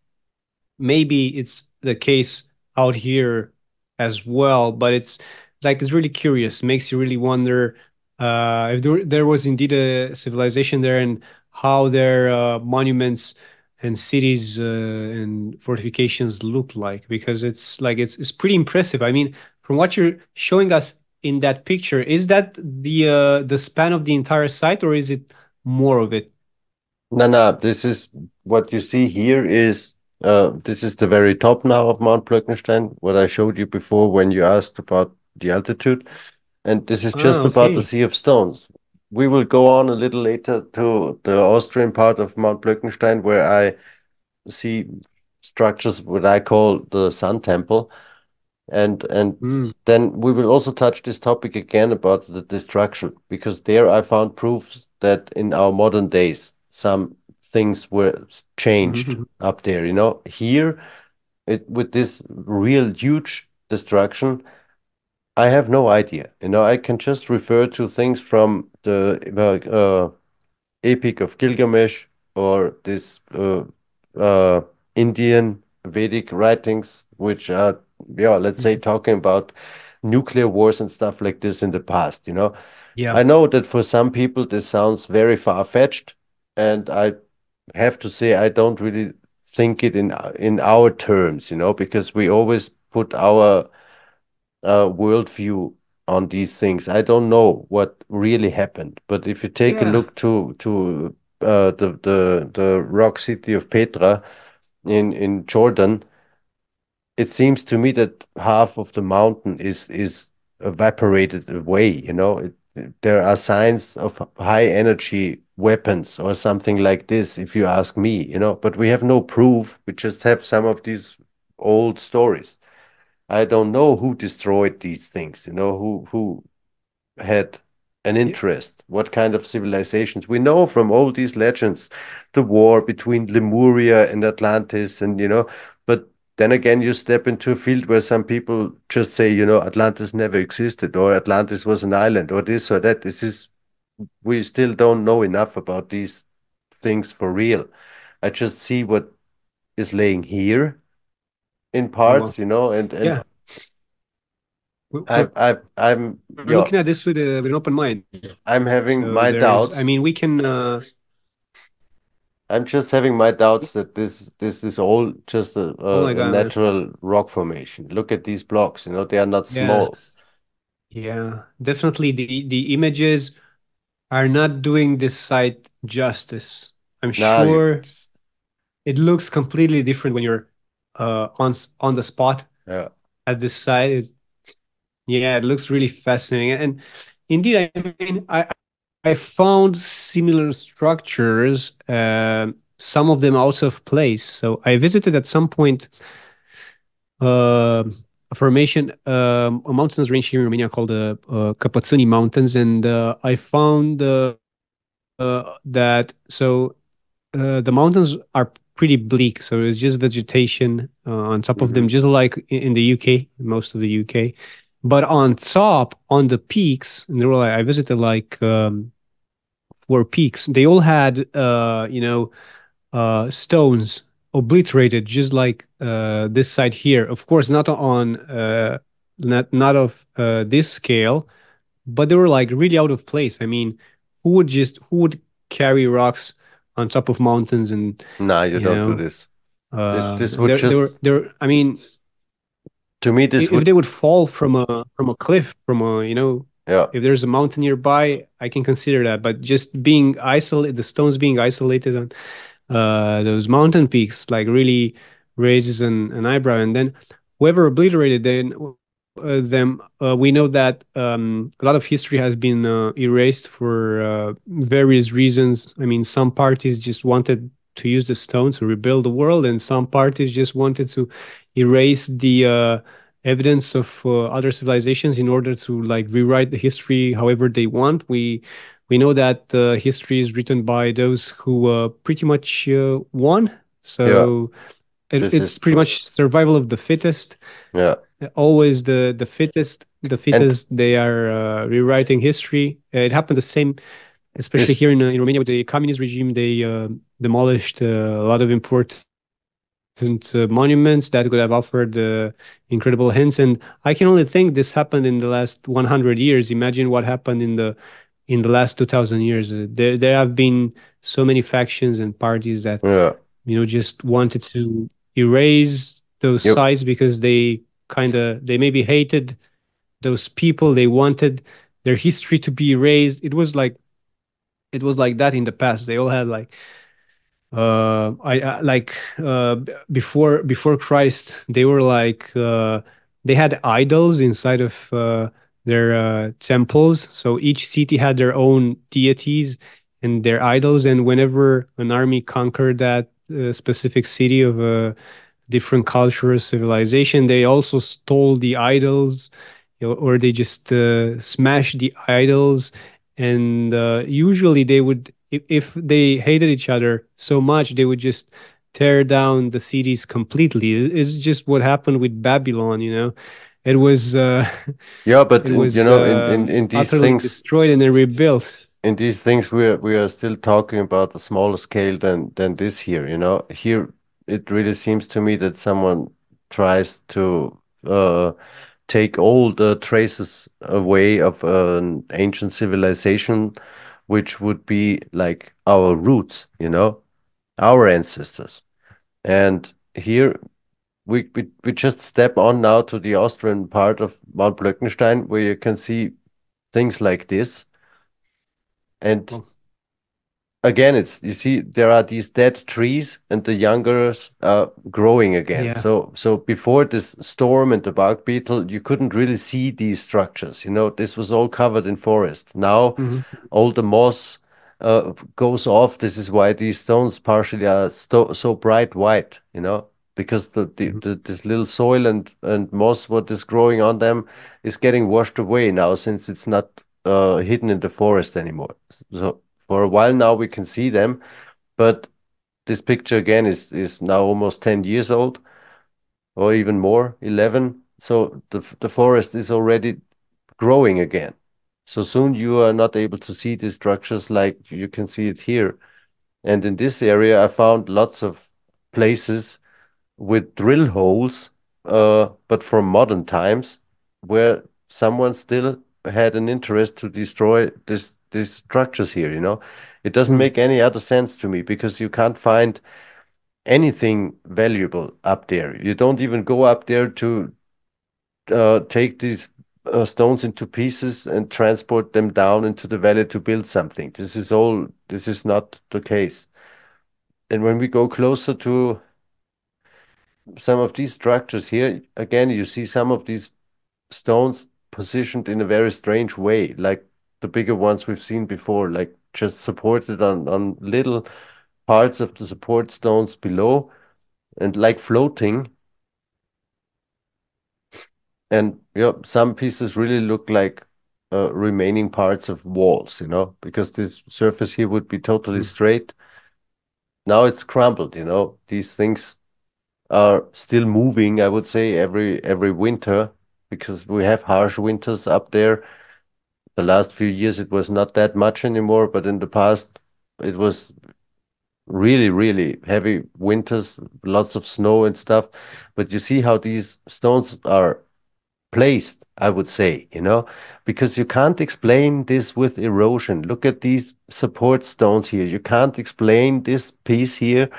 Maybe it's the case out here as well, but it's really curious. Makes you really wonder if there was indeed a civilization there, and how their monuments and cities and fortifications look like, because it's pretty impressive. I mean, from what you're showing us in that picture, is that the span of the entire site, or is it more of it? no, this is what you see here is this is the very top now of Mount Blöckenstein, what I showed you before when you asked about the altitude. And this is Ah, just about the okay. Sea of Stones. We will go on a little later to the Austrian part of Mount Blöckenstein, where I see structures what I call the Sun Temple. And Mm, then we will also touch this topic again about the destruction, because there I found proofs that in our modern days some things were changed mhm. up there. Here it with this real huge destruction, I have no idea. I can just refer to things from the Epic of Gilgamesh or this uh, Indian Vedic writings, which are, yeah, let's say talking about nuclear wars and stuff like this in the past. Yeah. I know that for some people this sounds very far-fetched, and I have to say I don't really think it in our terms, because we always put our worldview on these things. I don't know what really happened, but if you take a Yeah. look to the rock city of Petra in Jordan, it seems to me that half of the mountain is evaporated away. There are signs of high energy weapons or something like this, if you ask me. But we have no proof. We just have some of these old stories. I don't know who destroyed these things, who had. an Yeah. interest. What kind of civilizations? We know from all these legends, the war between Lemuria and Atlantis, and but then again, you step into a field where some people just say, Atlantis never existed, or Atlantis was an island, or this or that. We still don't know enough about these things for real. I just see what is laying here in Oh parts, well. and Yeah. I'm We're looking at this with an open mind. I'm having So my there's, I doubts. mean, we can. I'm just having my doubts that this is all just Oh my a God, man. natural rock formation. Look at these blocks, they are not small. Yes. Yeah. Definitely, the images are not doing this site justice. I'm Now, sure it looks completely different when you're on the spot yeah. at this site. Yeah, it looks really fascinating. And indeed, I mean, I found similar structures, some of them out of place. So I visited at some point uh, a formation, a mountainous range here in Romania called the Căpățânii Mountains, and I found that the mountains are pretty bleak. So it's just vegetation on top of them, Hmm. just like in the UK, most of the UK. But on top, on the peaks, and there were I visited like 4 peaks. They all had stones obliterated, just like this side here. Of course, not on not of this scale, but they were like really out of place. I mean, who would carry rocks on top of mountains and No, you you don't do know this. This would there just, were there. I mean, to me, this if would, they would fall from a cliff, from a yeah, if there's a mountain nearby, I can consider that. But just being isolated, the stones being isolated on those mountain peaks, like really raises an eyebrow. And then whoever obliterated them, we know that a lot of history has been erased for various reasons. I mean, some parties just wanted to use the stone to rebuild the world, and some parties just wanted to erase the evidence of other civilizations in order to like rewrite the history however they want. We know that history is written by those who pretty much won. yeah, So this it's is pretty true. much survival of the fittest. Yeah. Always the fittest. The And fittest. They are rewriting history. It happened the same, especially is, here in Romania with the communist regime. They demolished a lot of important monuments that could have offered incredible hints. And I can only think this happened in the last 100 years. Imagine what happened in the last 2000 years. There have been so many factions and parties that yeah, just wanted to erase those you, sites because they maybe hated those people. They wanted their history to be erased. It was like that in the past. They all had like I like before Christ, they were like they had idols inside of their temples. So each city had their own deities and their idols, and whenever an army conquered that specific city of a different culture or civilization, they also stole the idols, or they just smashed the idols. And usually they would, if they hated each other so much, they would just tear down the cities completely. It's just what happened with Babylon. It was yeah, but it was in these utterly things, destroyed and then rebuilt. we are still talking about a smaller scale than this here, Here it really seems to me that someone tries to take all the traces away of an ancient civilization, which would be like our roots, our ancestors. And here we just step on now to the Austrian part of Mount Blöckenstein, where you can see things like this. And Well, again, it's you see there are these dead trees, and the youngers are growing again. yeah. So before this storm and the bark beetle, you couldn't really see these structures. This was all covered in forest. Now Hmm. all the moss goes off. This is why these stones partially are so bright white, because this little soil and moss what is growing on them is getting washed away now, since it's not hidden in the forest anymore. So for a while now we can see them, but this picture again is now almost 10 years old or even more, 11. So the forest is already growing again. So soon you are not able to see these structures like you can see it here. And in this area, I found lots of places with drill holes, but from modern times, where someone still had an interest to destroy these structures here, you know. It doesn't Mm. make any other sense to me because you can't find anything valuable up there. You don't even go up there to take these stones into pieces and transport them down into the valley to build something. This is not the case. And when we go closer to some of these structures here, again, you see some of these stones positioned in a very strange way, like the bigger ones we've seen before, like just supported on little parts of the support stones below and like floating. And yeah, some pieces really look like remaining parts of walls, you know, because this surface here would be totally Mm. straight. Now it's crumbled, you know. These things are still moving, I would say, every winter because we have harsh winters up there. The last few years it was not that much anymore, but in the past it was really, really heavy winters, lots of snow and stuff. But you see how these stones are placed, I would say, you know, because you can't explain this with erosion. Look at these support stones here. You can't explain this piece here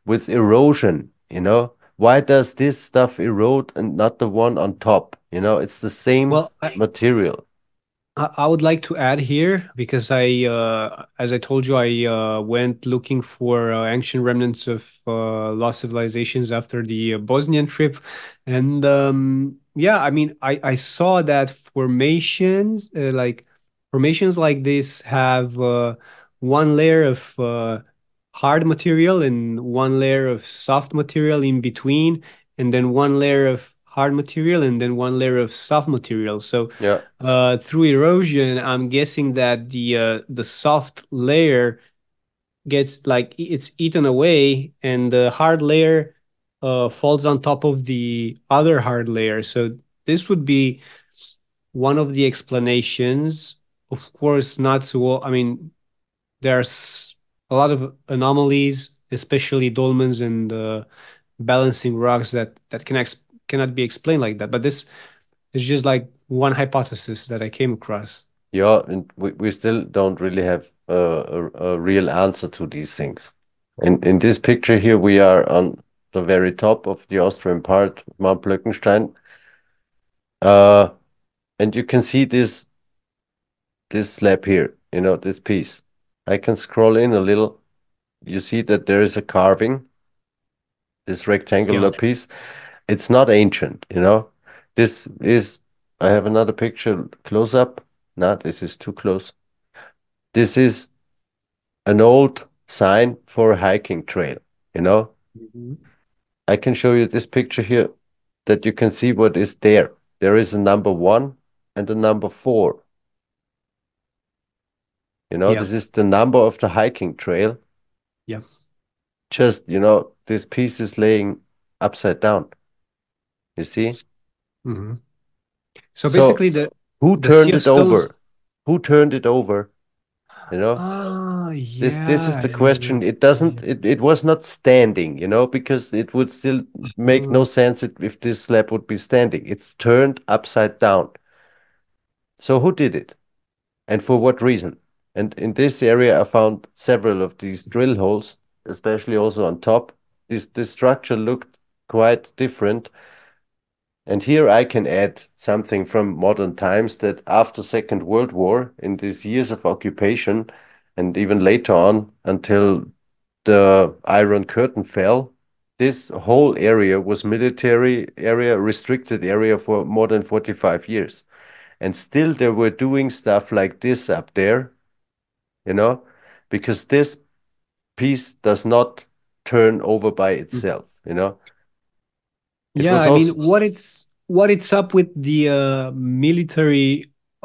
with erosion, you know. Why does this stuff erode and not the one on top? You know, it's the same Well, material. I would like to add here because as I told you, I went looking for ancient remnants of lost civilizations after the Bosnian trip, and yeah, I mean, I saw that formations like this have one layer of hard material and one layer of soft material in between, and then one layer of hard material and then one layer of soft material. So Yeah. through erosion, I'm guessing that the soft layer gets like it's eaten away, and the hard layer falls on top of the other hard layer. So this would be one of the explanations. Of course, not so. I mean, there's a lot of anomalies, especially dolmens and balancing rocks that cannot be explained like that. But this is just like one hypothesis that I came across. Yeah, and we still don't really have a real answer to these things. In this picture here, we are on the very top of the Austrian part, Mount Blöckenstein. Uh, and you can see this slab here, you know, this piece. I can scroll in a little. You see that there is a carving, this Yeah. rectangular piece. It's not ancient, you know. This is, I have another picture close up. No, this is too close. This is an old sign for a hiking trail, you know. Mhm. I can show you this picture here that you can see what is there. There is a number one and a number four. You know, Yeah. this is the number of the hiking trail. Yeah. Just, you know, this piece is laying upside down. You see? Hmm. So So basically, the who the sea turned of it stones. over? Who turned it over? You know, Ah, this is yeah. the question. It doesn't, it was not standing, you know, because it would still make no Uh, sense if this slab would be standing. It's turned upside down. So who did it? And for what reason? And in this area, I found several of these drill holes, especially also on top. This structure looked quite different. And here I can add something from modern times that after Second World War, in these years of occupation, and even later on until the Iron Curtain fell, this whole area was military area, restricted area for more than 45 years. And still they were doing stuff like this up there, you know, because this piece does not turn over by mm. itself, you know. It Yeah, was I mean, also, what it's up with the military?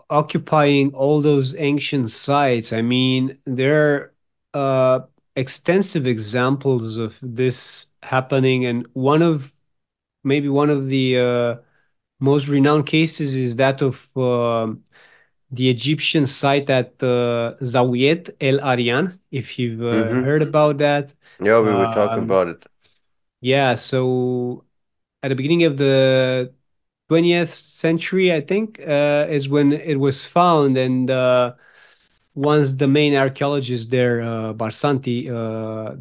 occupying all those ancient sites. I mean, there are extensive examples of this happening, and one of the most renowned cases is that of the Egyptian site at Zawiyet El Arian. If you've Mm-hmm. heard about that, Yeah, we were talking um, about it. yeah. So at the beginning of the 20th century, I think, is when it was found. And once the main archaeologist there, Barsanti,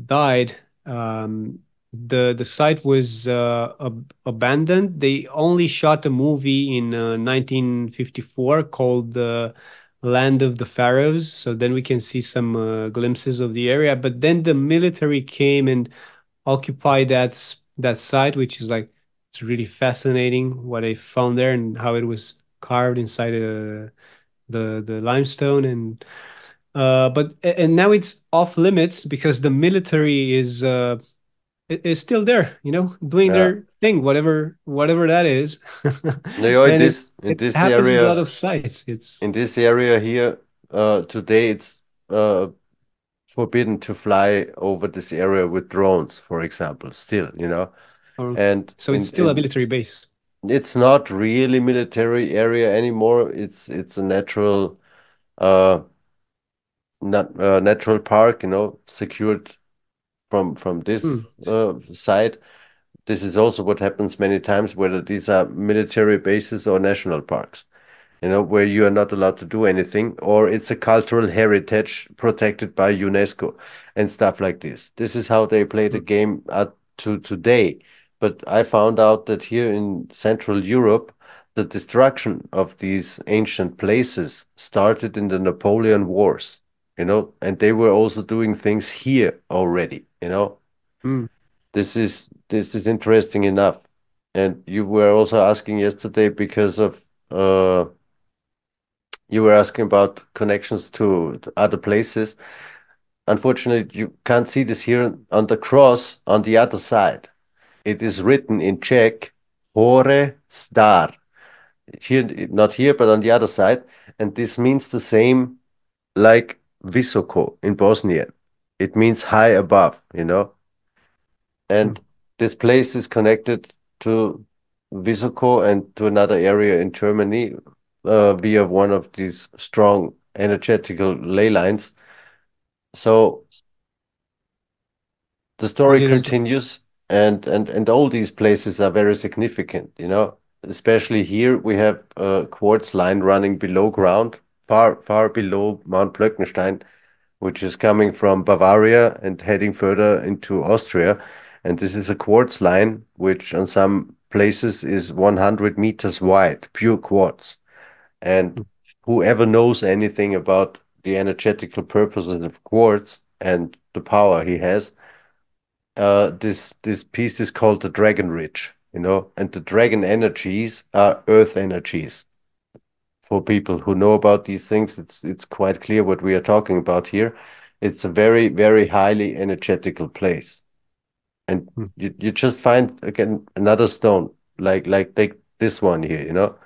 died, um, the site was abandoned. They only shot a movie in 1954 called Land of the Pharaohs. So then we can see some glimpses of the area. But then the military came and occupied that site, which is like it's really fascinating what they found there and how it was carved inside the limestone. And and now it's off limits because the military is still there, doing Yeah. their thing, whatever that is. No, And it in it this happens with a lot area of sites. It's in this area here, today it's forbidden to fly over this area with drones, for example, still, you know. okay. And So it's still a military base. it's not really military area anymore. It's a natural uh natural park, you know, secured from this Hmm. side. This is also what happens many times, whether these are military bases or national parks, you know, where you are not allowed to do anything, or it's a cultural heritage protected by UNESCO and stuff like this. This is how they play the Hmm. game up to today. But I found out that here in Central Europe, the destruction of these ancient places started in the Napoleon Wars, you know, and they were also doing things here already, you know. Hmm. This is interesting enough. And you were also asking yesterday because of you were asking about connections to other places. Unfortunately, you can't see this here on the cross on the other side. It is written in Czech, Hore Star. Here, not here, but on the other side. And this means the same like Visoko in Bosnian. It means high above, you know. Hmm. And this place is connected to Visoko and to another area in Germany via one of these strong energetical ley lines. So the story Okay, that's continues, and all these places are very significant, you know. Especially here, we have a quartz line running below ground, far below Mount Blöckenstein, which is coming from Bavaria and heading further into Austria. And this is a quartz line, which on some places is 100 meters wide, pure quartz. And whoever knows anything about the energetical purposes of quartz and the power he has, this piece is called the Dragon Ridge, you know, and the dragon energies are earth energies. For people who know about these things, it's quite clear what we are talking about here. It's a very, very highly energetical place. And hmm. you just find again another stone, like take this one here, you know.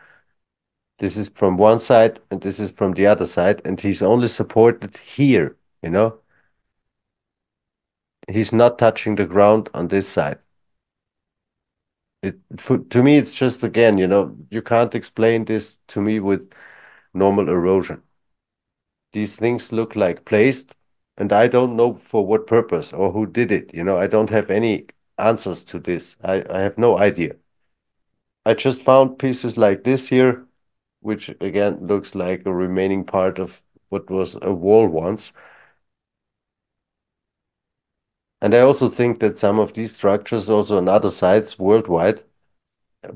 This is from one side and this is from the other side, and he's only supported here, you know. He's not touching the ground on this side. To me, it's just again, you know, you can't explain this to me with normal erosion. These things look like placed, and I don't know for what purpose or who did it. You know, I don't have any answers to this. I have no idea. I just found pieces like this here, which again looks like a remaining part of what was a wall once. And I also think that some of these structures, also on other sites worldwide,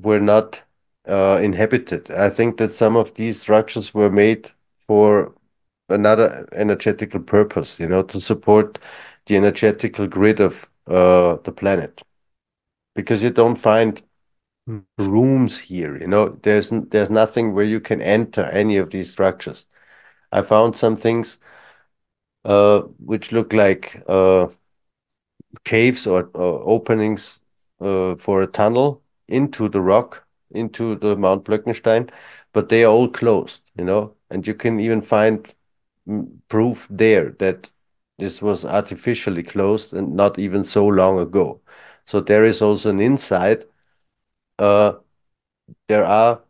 were not inhabited. I think that some of these structures were made for another energetical purpose, you know, to support the energetical grid of the planet. Because you don't find Hmm. rooms here, you know, there's nothing where you can enter any of these structures. I found some things which look like caves or openings for a tunnel into the rock, into the Mount Blöckenstein, but they are all closed, and you can even find proof there that this was artificially closed and not even so long ago. So there is also an insight. Uh, there are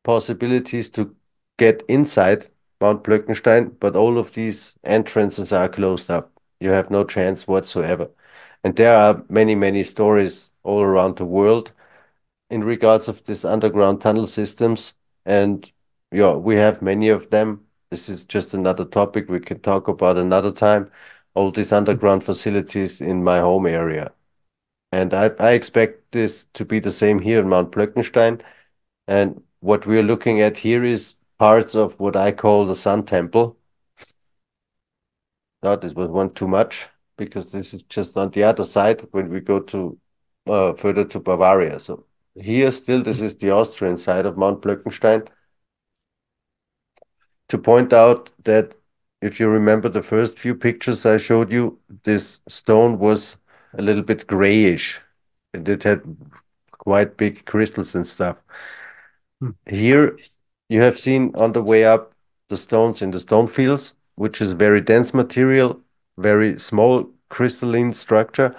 possibilities to get inside Mount Blöckenstein, but all of these entrances are closed up. You have no chance whatsoever. And there are many, many stories all around the world in regards of these underground tunnel systems. And yeah, we have many of them. This is just another topic we can talk about another time. All these underground facilities in my home area. And I expect this to be the same here in Mount Blöckenstein. And what we're looking at here is parts of what I call the Sun Temple. No, this was one too much because this is just on the other side when we go to further to Bavaria. So here still, this is the Austrian side of Mount Blöckenstein. To point out that if you remember the first few pictures I showed you, this stone was a little bit grayish and it had quite big crystals and stuff. Hmm. Here you have seen on the way up the stones in the stone fields, which is very dense material, very small crystalline structure.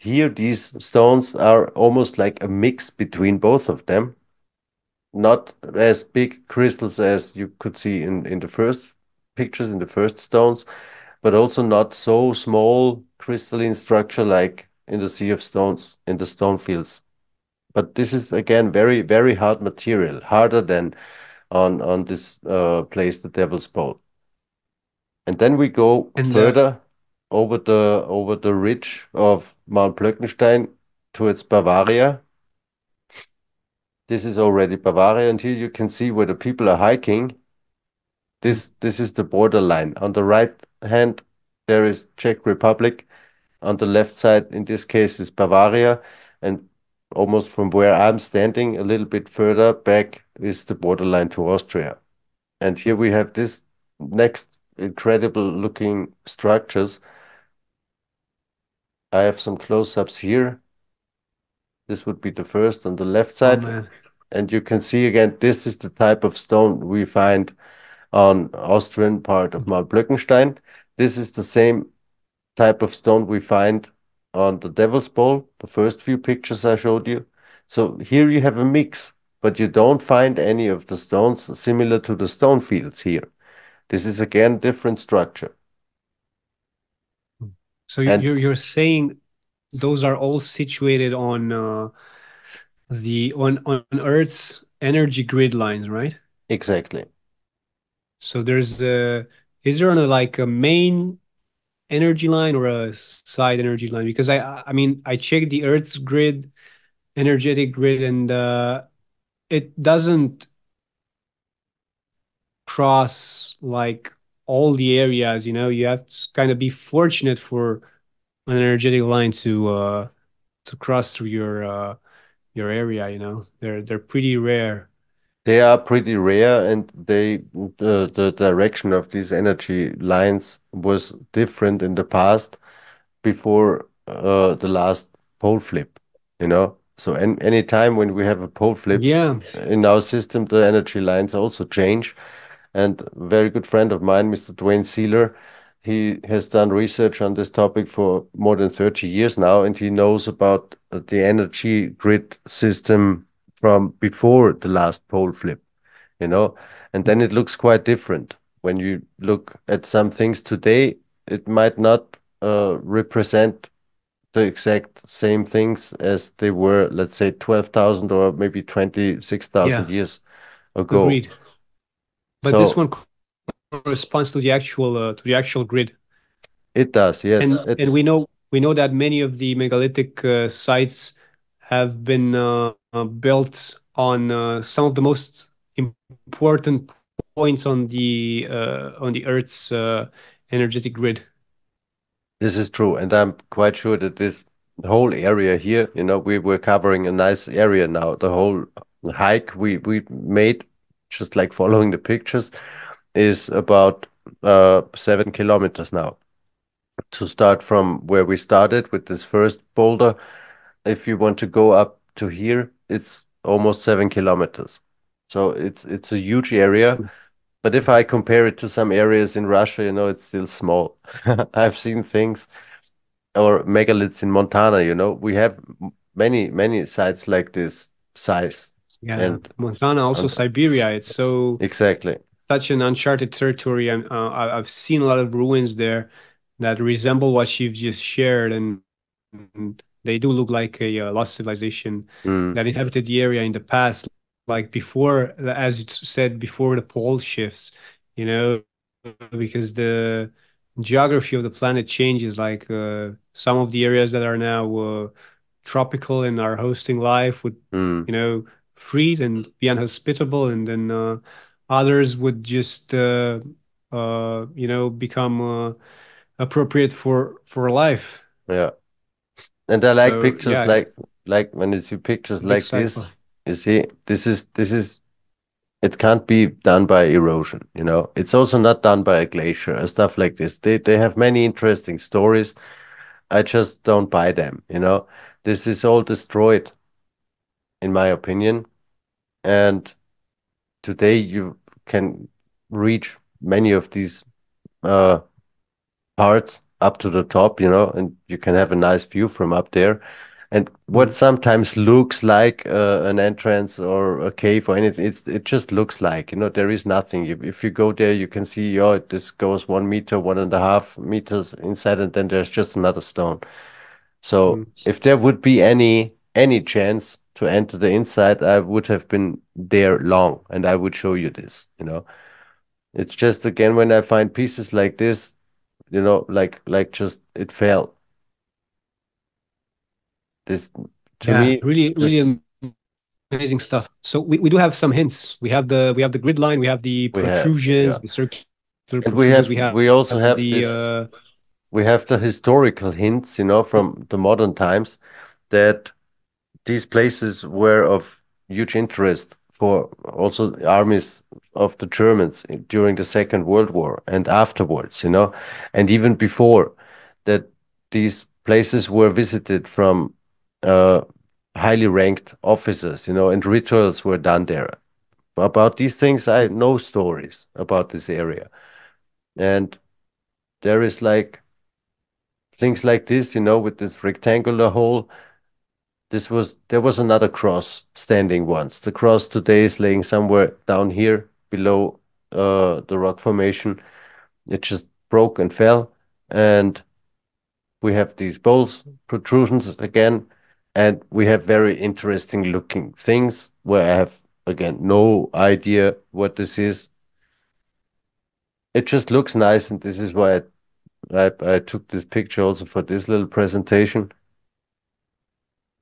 Here, these stones are almost like a mix between both of them, not as big crystals as you could see in the first pictures, in the first stones, but also not so small crystalline structure like in the Sea of Stones, in the stone fields. But this is again very, very hard material, harder than on this place, the Devil's Bowl. And then we go And further over the ridge of Mount Blöckenstein towards Bavaria. This is already Bavaria, and here you can see where the people are hiking. This is the borderline. On the right hand, there is Czech Republic. On the left side, in this case, is Bavaria, and almost from where I'm standing, a little bit further back, is the borderline to Austria. And here we have this next incredible looking structures. I have some close-ups here. This would be the first on the left oh side. man, And you can see again, this is the type of stone we find on Austrian part of Mount Blöckenstein. This is the same type of stone we find on the Devil's Bowl, the first few pictures I showed you. So here you have a mix, but you don't find any of the stones similar to the stone fields here. This is again different structure. so And you're saying those are all situated on the on Earth's energy grid lines, right? exactly. So there's a is there like a main energy line or a side energy line? Because I mean I checked the Earth's grid, energetic grid, and it doesn't cross like all the areas. You know, you have to kind of be fortunate for an energetic line to cross through your area. You know, they're pretty rare. They are pretty rare, and the direction of these energy lines was different in the past before the last pole flip, So any time when we have a pole flip Yeah, in our system, the energy lines also change. And a very good friend of mine, Mr. Dwayne Sealer, he has done research on this topic for more than 30 years now, and he knows about the energy grid system from before the last pole flip, you know, and then it looks quite different. When you look at some things today, it might not represent the exact same things as they were, let's say, 12,000 or maybe 26,000 yeah, years ago. agreed. But this So one corresponds to the actual grid. it does, yes. And we know that many of the megalithic sites have been built on some of the most important points on the Earth's energetic grid. This is true. And I'm quite sure that this whole area here, we were covering a nice area now. The whole hike we made, just like following the pictures, is about 7 kilometers now. To start from where we started with this first boulder, if you want to go up to here, it's almost 7 kilometers. So it's a huge area. But if I compare it to some areas in Russia, it's still small. I've seen things or megaliths in Montana, we have many sites like this size. Yeah, And Montana, also um, Siberia. It's exactly. such an uncharted territory, and I've seen a lot of ruins there that resemble what you've just shared, and they do look like a lost civilization that Mm, inhabited the area in the past, like before, as you said, before the pole shifts. Because the geography of the planet changes. Like some of the areas that are now tropical and are hosting life would, mm, freeze and be unhospitable, and then others would just become appropriate for life. yeah. And I like So pictures yeah, it's like when you see pictures a big like cycle. this, you see, this is it can't be done by erosion. It's also not done by a glacier and stuff like this. They have many interesting stories. I just don't buy them. This is all destroyed, in my opinion. And today you can reach many of these uh parts up to the top, and you can have a nice view from up there. And what Mm. sometimes looks like an entrance or a cave or anything, it just looks like, there is nothing. If you go there, you can see, oh, this goes 1 meter, 1.5 meters inside, and then there's just another stone. So Mm. if there would be any chance to enter the inside, I would have been there long, and I would show you this. It's just again when I find pieces like this, like just it fell. This to Yeah, me, really, really this amazing stuff. So we do have some hints. We have the grid line, we have the we have, protrusions, the yeah. circular protrusions, And we have we also the have this we have the historical hints, from the modern times that these places were of huge interest for also armies of the Germans during the Second World War and afterwards, and even before that these places were visited from uh, highly ranked officers, and rituals were done there. About these things, I know stories about this area. And there is like things like this, with this rectangular hole. There was another cross standing once. The cross today is laying somewhere down here below the rock formation. It just broke and fell. And we have these bowls, protrusions again, and we have very interesting looking things where I have again no idea what this is. It just looks nice, and this is why I took this picture also for this little presentation.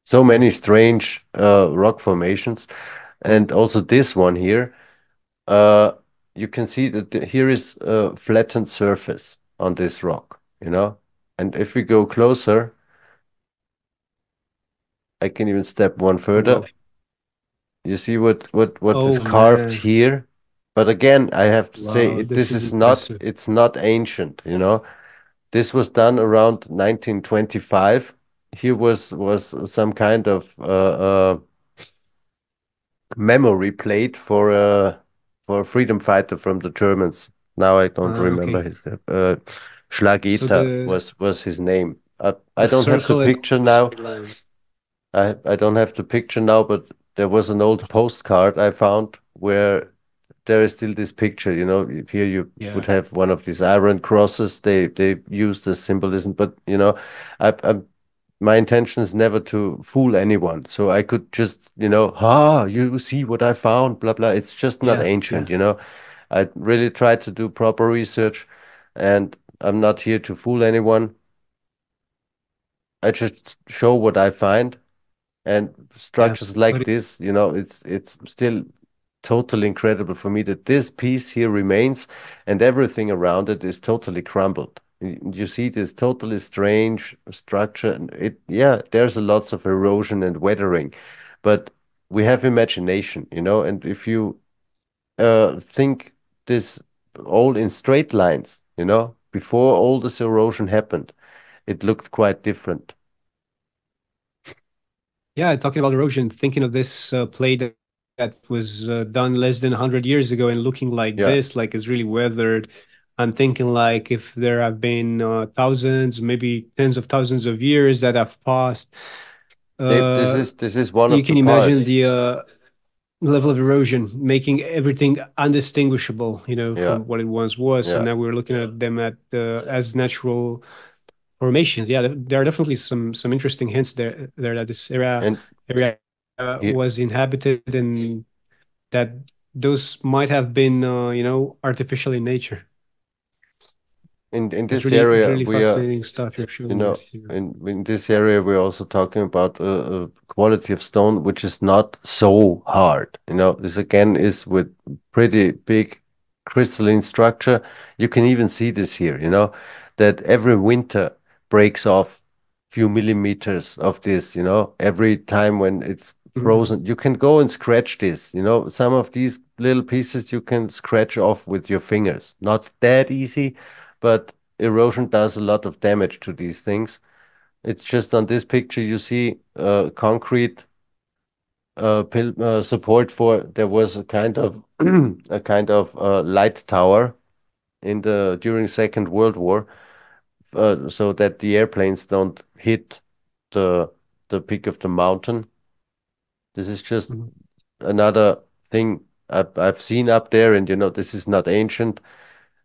So many strange rock formations, and also this one here. Uh, you can see that here is a flattened surface on this rock. And if we go closer, I can even step one oh further. wow. You see what is Oh carved man. here? But again, I have to say Wow, this this is is not impressive. it's not ancient. This was done around 1925. Here was some kind of memory plate for a freedom fighter from the Germans. Now I don't Ah, remember okay. his So Schlageta was his name. I the don't have the circle and picture the now. straight line. I don't have the picture now, but there was an old postcard I found where there is still this picture. If here you would Yeah. have one of these iron crosses. They use the symbolism, but my intention is never to fool anyone. So I could just, you see what I found, blah blah. It's just not Yeah. ancient. I really try to do proper research, and I'm not here to fool anyone. I just show what I find, and Yeah. structures like But this, it's still totally incredible for me that this piece here remains and everything around it is totally crumbled. You see this totally strange structure, and yeah, there's a lots of erosion and weathering, but we have imagination, and if you think this all in straight lines, before all this erosion happened, it looked quite different. yeah, talking about erosion, thinking of this plate that we have that was done less than 100 years ago and looking like Yeah, this, like it's really weathered. I'm thinking like if there have been thousands, maybe tens of thousands of years that have passed, this uh, is one you of the can imagine parts. the level of erosion, making everything undistinguishable, Yeah, from what it once was. So yeah. now we're looking at them as natural formations. Yeah, there are definitely some interesting hints there that this And area here was inhabited and that those might have been artificial in nature. in It's this really area really we are, fascinating stuff you're you showing us know, here. in this area we're also talking about a quality of stone which is not so hard. This again is with pretty big crystalline structure. You can even see this here, that every winter breaks off few millimeters of this, every time when it's Mhm. frozen. You can go and scratch this, some of these little pieces you can scratch off with your fingers. Not that easy, but erosion does a lot of damage to these things. It's just on this picture you see concrete support for. There was a kind of a kind of light tower in the during Second World War, so that the airplanes don't hit the the peak of the mountain. This is just Mhm. another thing I've seen up there, and this is not ancient.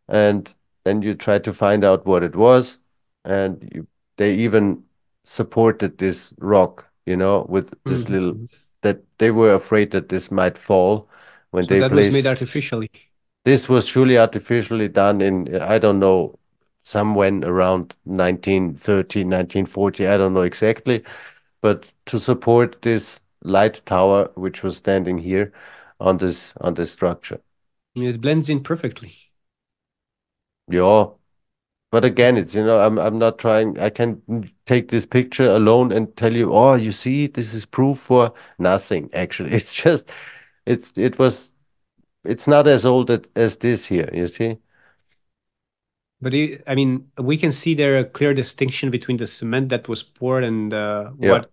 And then you try to find out what it was, and they even supported this rock, with this Mhm. little, Mhm. that they were afraid that this might fall when So they that was made place. artificially. This was surely artificially done in, I don't know, somewhere around 1930, 1940, I don't know exactly, but to support this light tower which was standing here on this structure. I mean, it blends in perfectly. Yeah. But again, it's, I'm not trying. I can take this picture alone and tell you, oh, you see, this is proof for nothing, actually. It's just, it was, it's not as old as this here, you see? But I mean, we can see there a clear distinction between the cement that was poured and Yeah. what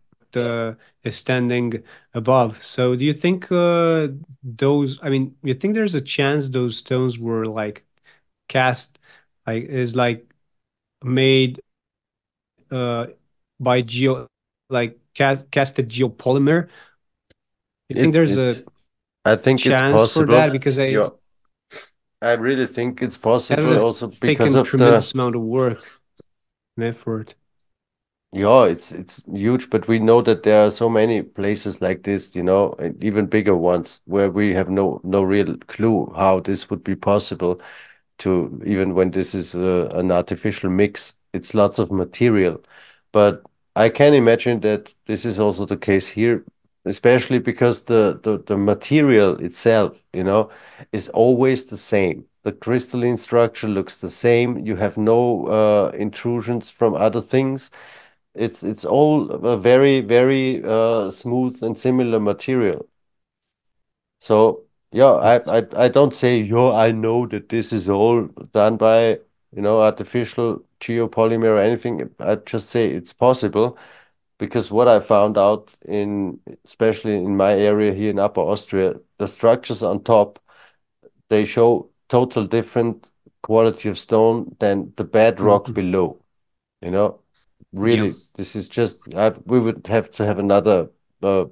is standing above. So, do you think those? I mean, you think there's a chance those stones were like cast, like is like made by casted geopolymer? You think there's It's, a it, I think it's chance for that? possible. Because Yeah. I really think it's that would possible have also because taken of the. tremendous amount of work and effort. Yeah, it's huge, but we know that there are so many places like this, and even bigger ones where we have no real clue how this would be possible to, even when this is an artificial mix, it's lots of material. But I can imagine that this is also the case here, especially because the material itself, is always the same. The crystalline structure looks the same. You have no intrusions from other things. It's all a very, very smooth and similar material. So yeah, I don't say, yo, I know that this is all done by, artificial geopolymer or anything. I just say it's possible because what I found out especially in my area here in Upper Austria, the structures on top, they show total different quality of stone than the bedrock Mhm. below. You know, Yeah. really, this is just, we would have to have another uh,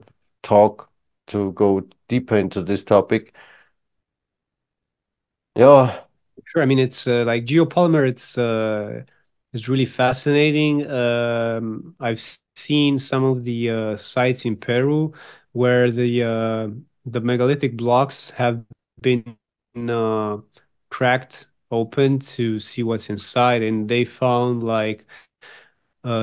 talk to go deeper into this topic. Yeah, Sure. I mean, it's like geopolymer. It's really fascinating. I've seen some of the sites in Peru where the megalithic blocks have been cracked open to see what's inside, and they found like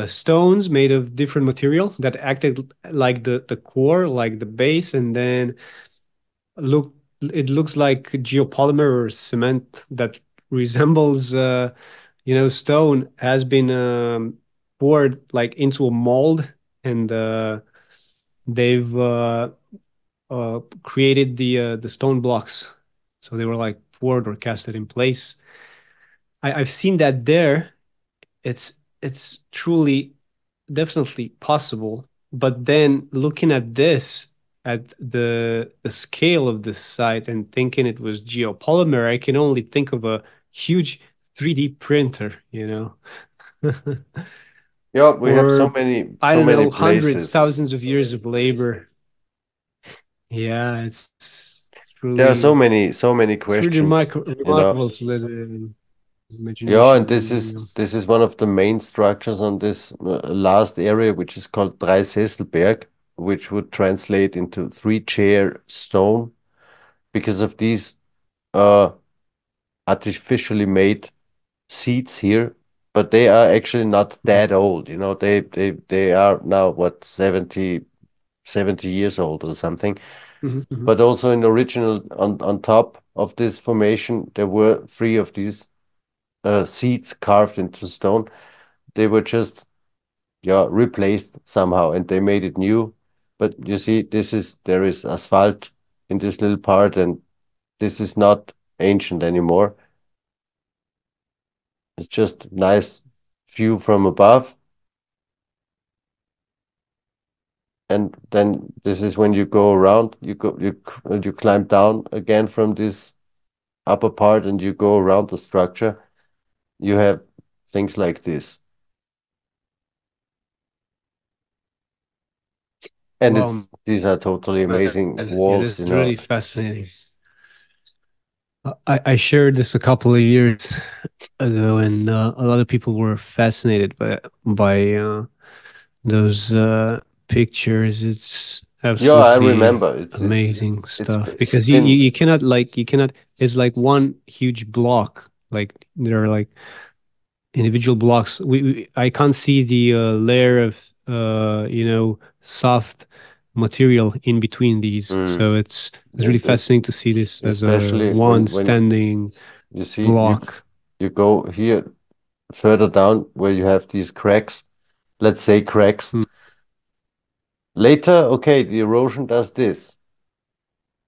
stones made of different material that acted like the core, like the base, and then look it looks like geopolymer or cement that resembles stone has been poured like into a mold, and they've created the stone blocks, so they were like poured or casted in place. I've seen that there. It's truly definitely possible, but then looking at this, at the scale of this site and thinking it was geopolymer, I can only think of a huge 3D printer, you know, Yeah, we have or I so don't many know, hundreds, places. thousands of years of labor. Yeah, There are so many it's really questions, you know. remarkable to let the Yeah, and imagination run, you know. this is one of the main structures on this last area, which is called Dreisesselberg, which would translate into three-chair stone because of these uh, artificially made seats here. But they are actually not that old, you know. They are now what 70 years old or something. Mhm, mhm. But also in the original on top of this formation, there were three of these seats carved into stone. They were just yeah replaced somehow and they made it new. But you see, there is asphalt in this little part, and this is not ancient anymore. It's just nice view from above. And then this is when you go around, you climb down again from this upper part and you go around the structure. You have things like this. And Wow, it's these are totally man. amazing Yeah, this is walls, you really know. fascinating. I shared this a couple of years ago, and a lot of people were fascinated by those pictures. It's Yeah, I absolutely remember. amazing stuff It's because been you cannot like you cannot. It's like one huge block. Like there are like individual blocks. I can't see the layer of soft material in between these. mm, So it's really this fascinating to see this as a especially one when standing you see block. you go here further down where you have these cracks, let's say cracks. Mm, Later, okay, the erosion does this,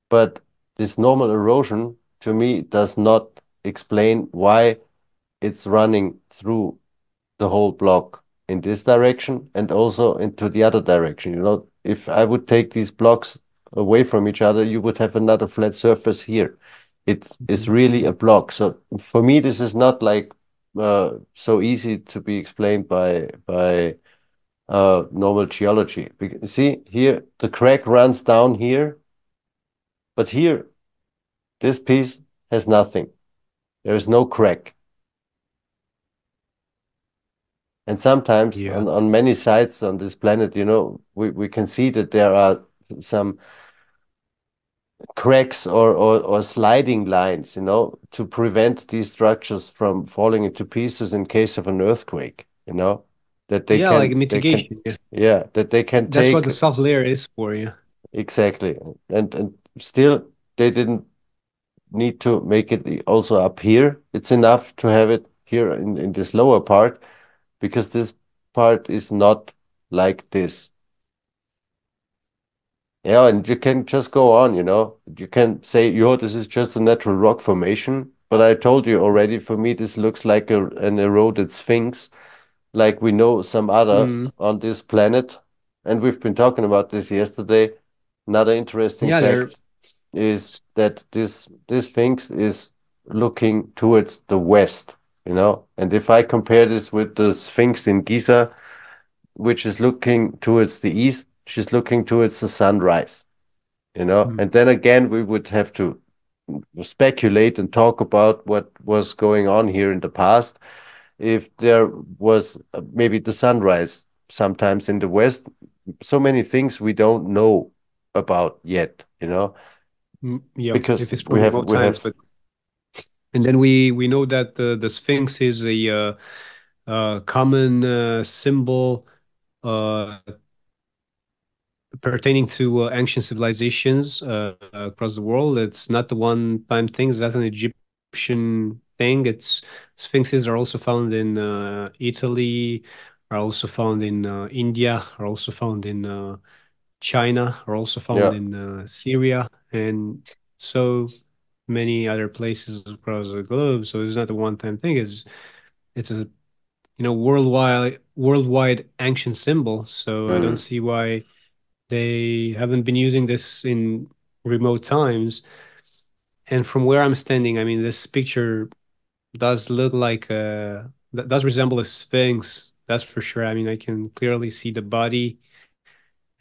but this normal erosion to me does not explain why it's running through the whole block in this direction and also into the other direction. You know, if I would take these blocks away from each other, you would have another flat surface here. It is mhm. really a block. So for me, this is not like so easy to be explained by normal geology. See here, the crack runs down here, but here, this piece has nothing. There is no crack. And sometimes Yeah. on many sites on this planet, you know, we can see that there are some cracks or sliding lines, you know, to prevent these structures from falling into pieces in case of an earthquake, you know, that Yeah, like they can, mitigation. Yeah. yeah, that they can That's what take the soft layer is for you. exactly. And still they didn't need to make it also up here. It's enough to have it here in this lower part because this part is not like this. Yeah, and you can just go on, you know. You can say, yo, this is just a natural rock formation. But I told you already, for me, this looks like an eroded sphinx, like we know some other Mm. on this planet. And we've been talking about this yesterday. Another interesting Yeah, they're fact is that this sphinx is looking towards the west, you know. And if I compare this with the sphinx in Giza, which is looking towards the east, she's looking towards the sunrise, you know. mm, And then again, we would have to speculate and talk about what was going on here in the past. If there was maybe the sunrise sometimes in the west, so many things we don't know about yet, you know, yeah, because if it's from remote we times, have but and then we know that the Sphinx is a common symbol uh, pertaining to ancient civilizations across the world. It's not the one-time thing. That's an Egyptian thing. It's sphinxes are also found in Italy, are also found in India, are also found in China, are also found yeah. in Syria, and so many other places across the globe. So it's not a one-time thing. It's a worldwide ancient symbol. So I don't Mm. see why. They haven't been using this in remote times. And from where I'm standing, I mean, this picture does look like does resemble a sphinx. That's for sure. I mean, I can clearly see the body.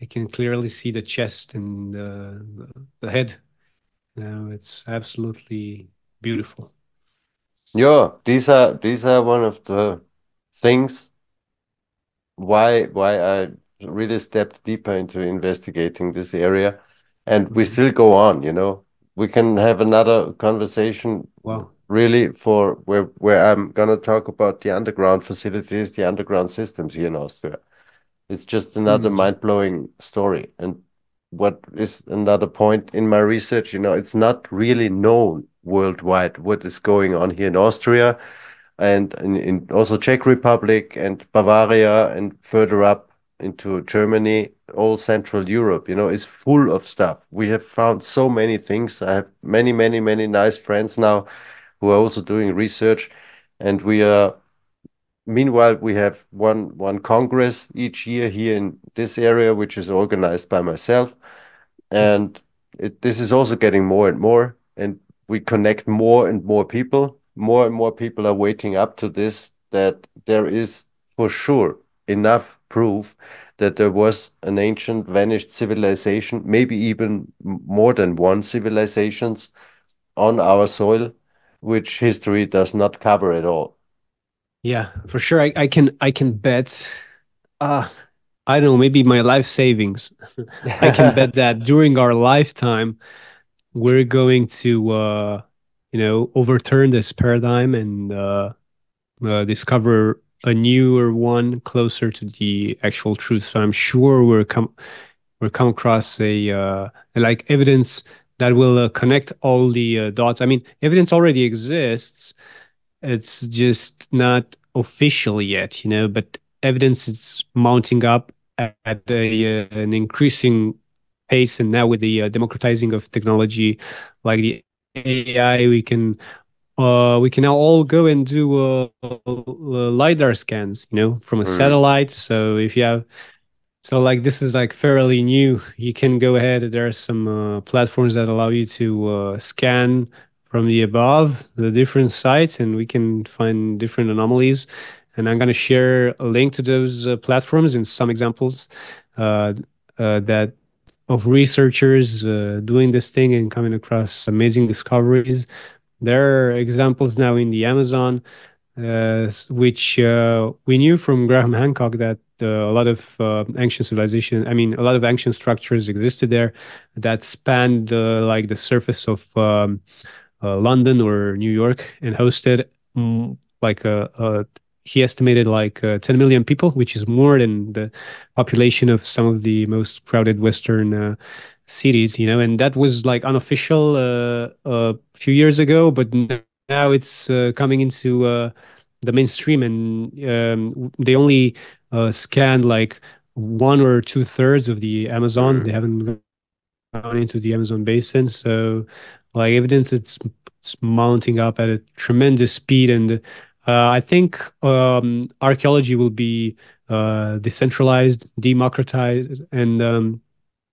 I can clearly see the chest and the head. You know, it's absolutely beautiful. Yeah, these are one of the things why I really stepped deeper into investigating this area, and we Mhm. still go on, you know. We can have another conversation Wow. really for where I'm gonna talk about the underground facilities, the underground systems here in Austria. It's just another Mhm. mind-blowing story. And what is another point in my research, you know, it's not really known worldwide what is going on here in Austria and in also Czech Republic and Bavaria and further up into Germany, all Central Europe, you know, is full of stuff. We have found so many things. I have many, many, many nice friends now who are also doing research, and we are meanwhile, we have one congress each year here in this area, which is organized by myself, Mhm. and this is also getting more and more, and we connect more and more people. More and more people are waking up to this, that there is for sure enough proof that there was an ancient vanished civilization, maybe even more than one civilizations on our soil, which history does not cover at all. Yeah, for sure. I can bet. Uh, I don't know. Maybe my life savings. I can bet that during our lifetime, we're going to, overturn this paradigm and discover a newer one closer to the actual truth. So I'm sure we're come across a like evidence that will connect all the dots. I mean, evidence already exists. It's just not official yet, but evidence is mounting up at an increasing pace. And now with the democratizing of technology, like the AI, we can now all go and do lidar scans, from a Mm, satellite. So if you have so like this is like fairly new. You can go ahead. There are some platforms that allow you to scan from the above the different sites, and we can find different anomalies. And I'm going to share a link to those platforms and some examples uh, that of researchers doing this thing and coming across amazing discoveries. There are examples now in the Amazon, which we knew from Graham Hancock that a lot of ancient civilization, I mean, a lot of ancient structures existed there that spanned like the surface of London or New York and hosted like he estimated like 10 million people, which is more than the population of some of the most crowded Western cities, and that was like unofficial a few years ago, but now it's coming into the mainstream, and they only scanned like 1 or 2 thirds of the Amazon. They mm. haven't gone into the Amazon basin, so like evidence, it's mounting up at a tremendous speed, and I think archaeology will be decentralized, democratized, and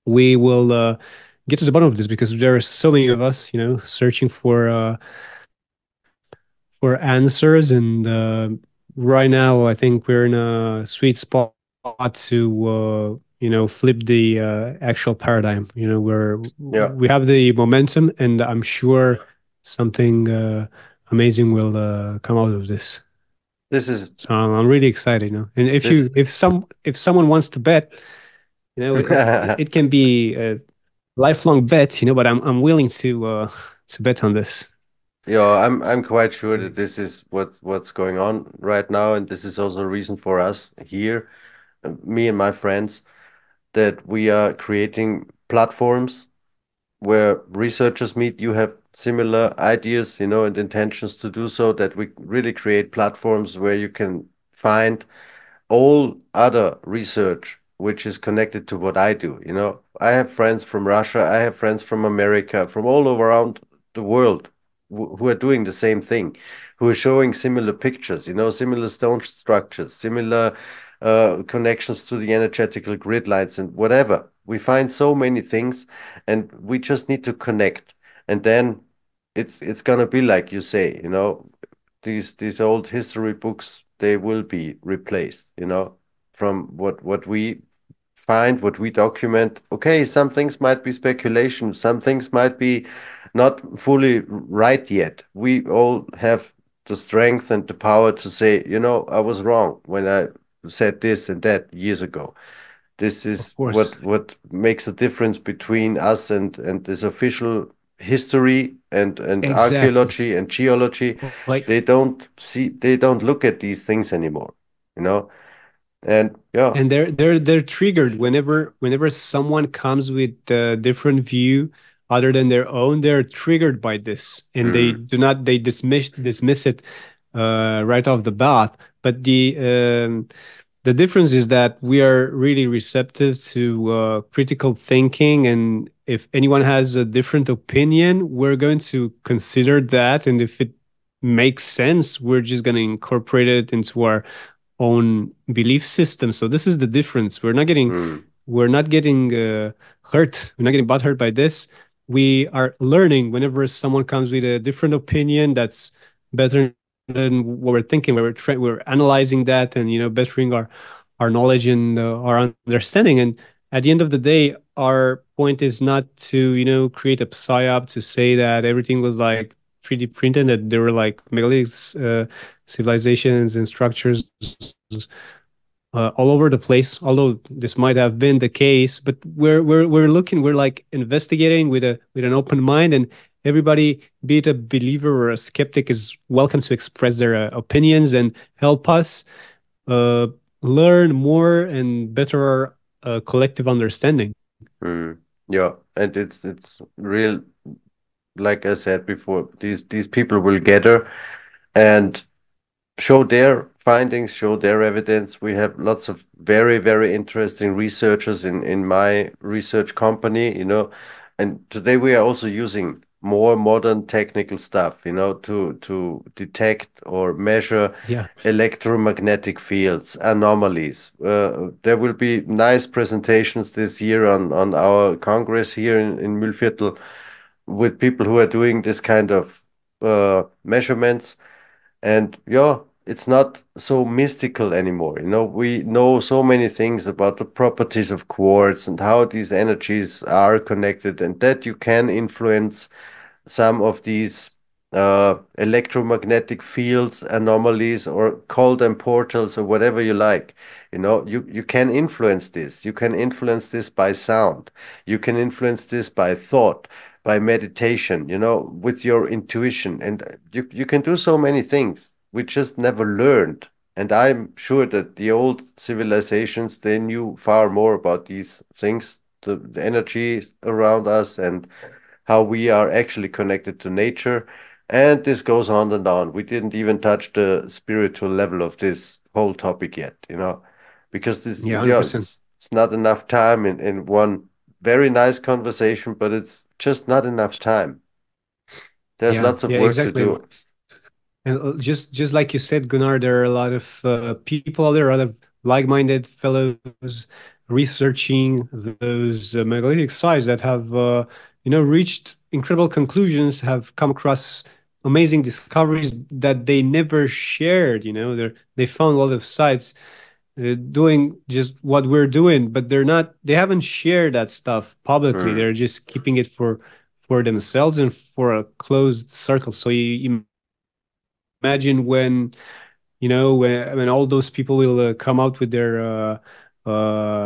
we will get to the bottom of this because there are so many of us, searching for answers. And right now, I think we're in a sweet spot to flip the actual paradigm. Where we have Yeah, the momentum, and I'm sure something amazing will come out of this. this is So I'm really excited. And if this. you if someone wants to bet, it can be a lifelong bet. But I'm willing to bet on this. Yeah, I'm quite sure that this is what's going on right now, and this is also a reason for us here, me and my friends, that we are creating platforms where researchers meet. You have similar ideas, you know, and intentions to do so, that we really create platforms where you can find all other research which is connected to what I do. You know, I have friends from Russia, I have friends from America, from all over around the world who are doing the same thing, who are showing similar pictures, you know, similar stone structures, similar connections to the energetical grid lines and whatever. We find so many things, and we just need to connect. And then it's gonna be like you say, these old history books, they will be replaced, from what we find, what we document. Okay, some things might be speculation, some things might be not fully right yet. We all have the strength and the power to say, I was wrong when I said this and that years ago. This Of is course. what makes the difference between us and this official history and Exactly. archaeology and geology. Like, They don't look at these things anymore, you know? And yeah. and they're triggered whenever someone comes with a different view other than their own. They're triggered by this, and Mm, they dismiss it right off the bat. But the difference is that we are really receptive to critical thinking, and if anyone has a different opinion, we're going to consider that, and if it makes sense, we're just going to incorporate it into our own belief system. So this is the difference. mm, We're not getting hurt. We're not getting butthurt by this. We are learning whenever someone comes with a different opinion that's better than what we're thinking. We're analyzing that and bettering our knowledge and our understanding. And at the end of the day, our point is not to create a psyop to say that everything was like 3D printed, that there were like megalithic civilizations and structures all over the place. Although this might have been the case, but we're looking, we're like investigating with an open mind, and everybody, be it a believer or a skeptic, is welcome to express their opinions and help us uh, learn more and better our collective understanding. mm. Yeah, and it's real, like I said before, these people will gather and show their findings, show their evidence. We have lots of very, very interesting researchers in my research company, and today we are also using more modern technical stuff, to detect or measure Yeah, electromagnetic fields, anomalies. There will be nice presentations this year on our congress here in Mühlviertel with people who are doing this kind of measurements. And yeah, it's not so mystical anymore. We know so many things about the properties of quartz and how these energies are connected, and that you can influence some of these electromagnetic fields, anomalies, or call them portals or whatever you like. You can influence this. You can influence this by sound. You can influence this by thought, by meditation, with your intuition. And you can do so many things. We just never learned. And I'm sure that the old civilizations, they knew far more about these things, the energy around us, and how we are actually connected to nature. And this goes on and on. We didn't even touch the spiritual level of this whole topic yet, because this, yeah, yeah, 100%. it's not enough time in one very nice conversation, but it's just not enough time. There's Yeah, lots of yeah, work to exactly. do. And just like you said, Gunnar, there are a lot of people out there, a lot of like-minded fellows researching those megalithic sites that have, reached incredible conclusions, have come across amazing discoveries that they never shared. They found a lot of sites doing just what we're doing, but they haven't shared that stuff publicly. Mm, They're just keeping it for themselves and for a closed circle. So you imagine when when all those people will come out with their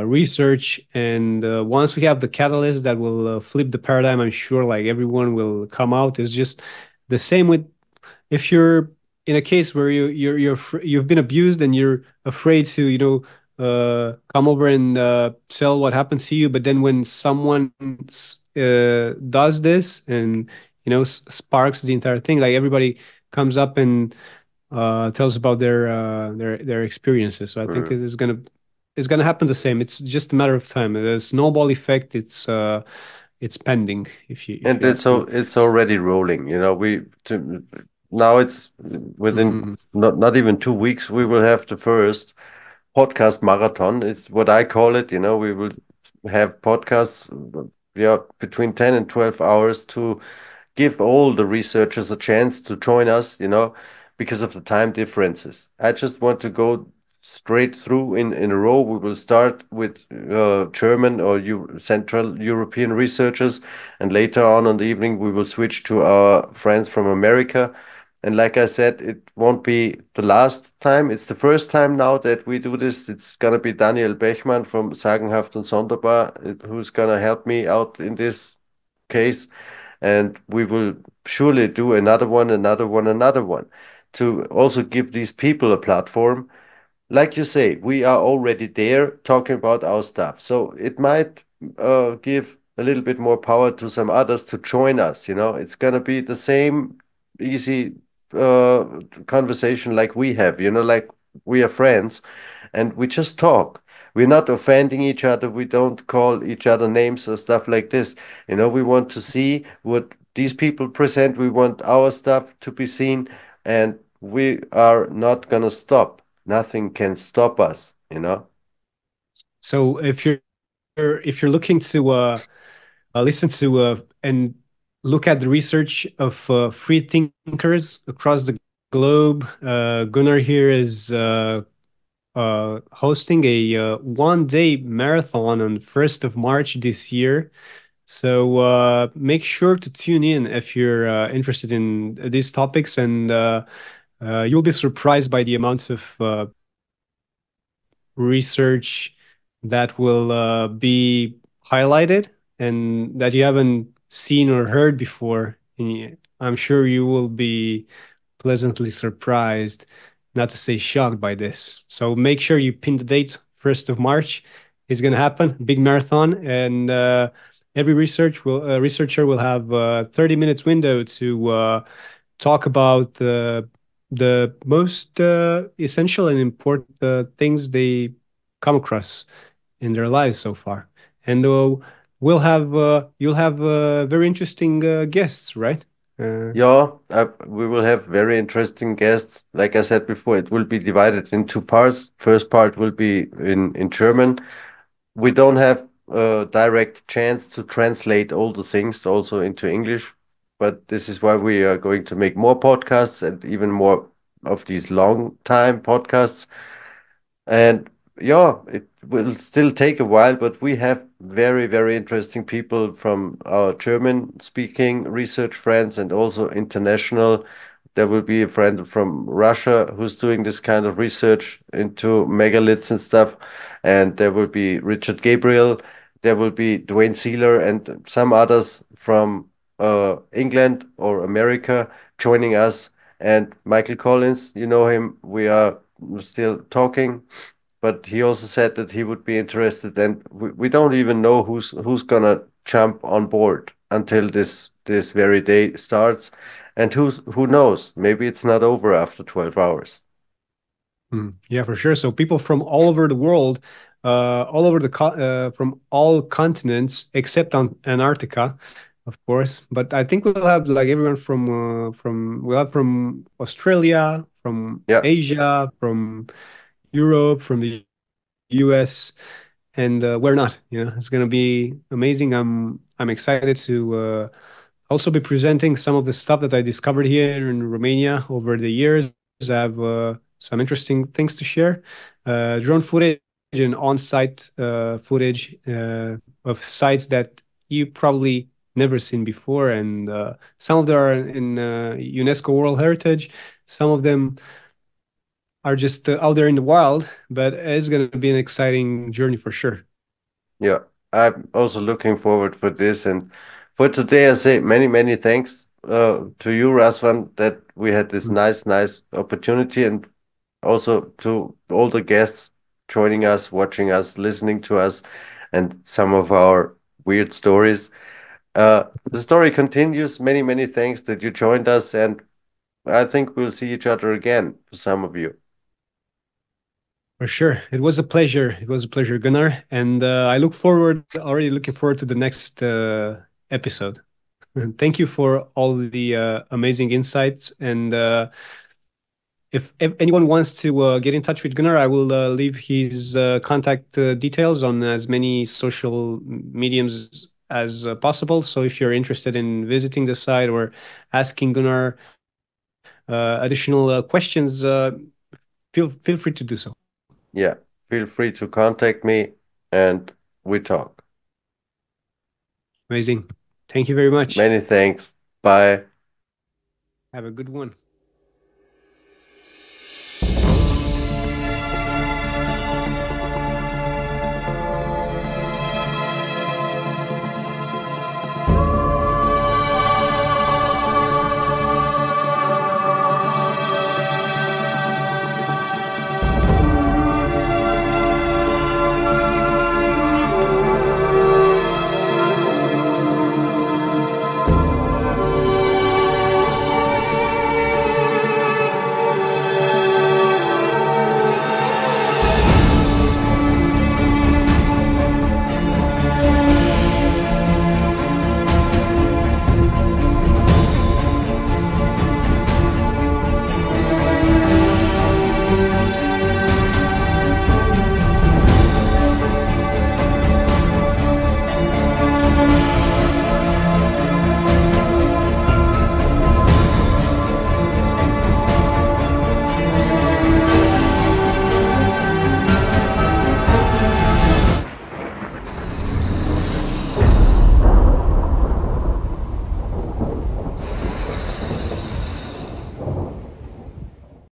research, and once we have the catalyst that will flip the paradigm, I'm sure like everyone will come out. It's just the same with, if you're in a case where you've been abused and you're afraid to come over and tell what happened to you, but then when someone does this and sparks the entire thing, like everybody comes up and tells about their experiences. So I think mm. it's gonna happen the same. It's just a matter of time. The snowball effect. It's pending, if And you ask me. it's already rolling. Now it's within Mhm. not even 2 weeks we will have the first podcast marathon. It's what I call it. We will have podcasts, yeah, between 10 and 12 hours to give all the researchers a chance to join us, because of the time differences. I just want to go straight through in a row. We will start with German or Central European researchers, and later on the evening, we will switch to our friends from America. And like I said, it won't be the last time. It's the first time now that we do this. It's gonna be Daniel Bechmann from Sagenhaft und Sonderbar, who's gonna help me out in this case. And we will surely do another one, another one, another one to also give these people a platform. Like you say, we are already there talking about our stuff. So it might give a little bit more power to some others to join us. It's going to be the same easy uh, conversation like we have, like we are friends and we just talk. We're not offending each other. We don't call each other names or stuff like this. We want to see what these people present. We want our stuff to be seen, and we are not going to stop. Nothing can stop us. So if you're looking to listen to and look at the research of free thinkers across the globe, Gunnar here is hosting a 1 day marathon on 1st of March this year. So make sure to tune in if you're interested in these topics, and you'll be surprised by the amount of research that will be highlighted and that you haven't seen or heard before. And I'm sure you will be pleasantly surprised, not to say shocked by this. So make sure you pin the date, 1st of March. It's going to happen, big marathon, and every researcher will have a 30 minutes window to talk about the most essential and important things they come across in their lives so far. And you'll have very interesting guests, right? Yeah, we will have very interesting guests. Like I said before, it will be divided in two parts. First part will be in German. We don't have a direct chance to translate all the things also into English, but this is why we are going to make more podcasts and even more of these long time podcasts. And yeah, it will still take a while, but we have very, very interesting people from our German speaking research friends and also international. There will be a friend from Russia who's doing this kind of research into megaliths and stuff. And there will be Richard Gabriel. There will be Dwayne Sealer and some others from England or America joining us. And Michael Collins, you know him. We are still talking, but he also said that he would be interested, and we don't even know who's gonna jump on board until this very day starts, and who knows? Maybe it's not over after 12 hours. Yeah, for sure. So people from all over the world, all over from all continents except on Antarctica, of course. But I think we'll have like everyone from we'll have from Australia, from Yeah, Asia, from Europe, from the US, and where not. It's gonna be amazing. I'm excited to also be presenting some of the stuff that I discovered here in Romania over the years. I have some interesting things to share. Drone footage and on-site footage of sites that you probably never seen before, and some of them are in UNESCO World Heritage. Some of them are just out there in the wild, but it's going to be an exciting journey for sure. yeah. I'm also looking forward for this, and for today, I say many, many thanks to you, Razvan, that we had this Mm. nice, nice opportunity, and also to all the guests joining us, watching us, listening to us, and some of our weird stories. The story continues. Many, many thanks that you joined us, and I think we'll see each other again for some of you. For sure. It was a pleasure. It was a pleasure, Gunnar. And already looking forward to the next episode. And thank you for all the amazing insights. And if anyone wants to get in touch with Gunnar, I will leave his contact details on as many social mediums as possible. So if you're interested in visiting the site or asking Gunnar additional questions, feel free to do so. Yeah, feel free to contact me and we talk. Amazing. Thank you very much. Many thanks. Bye. Have a good one.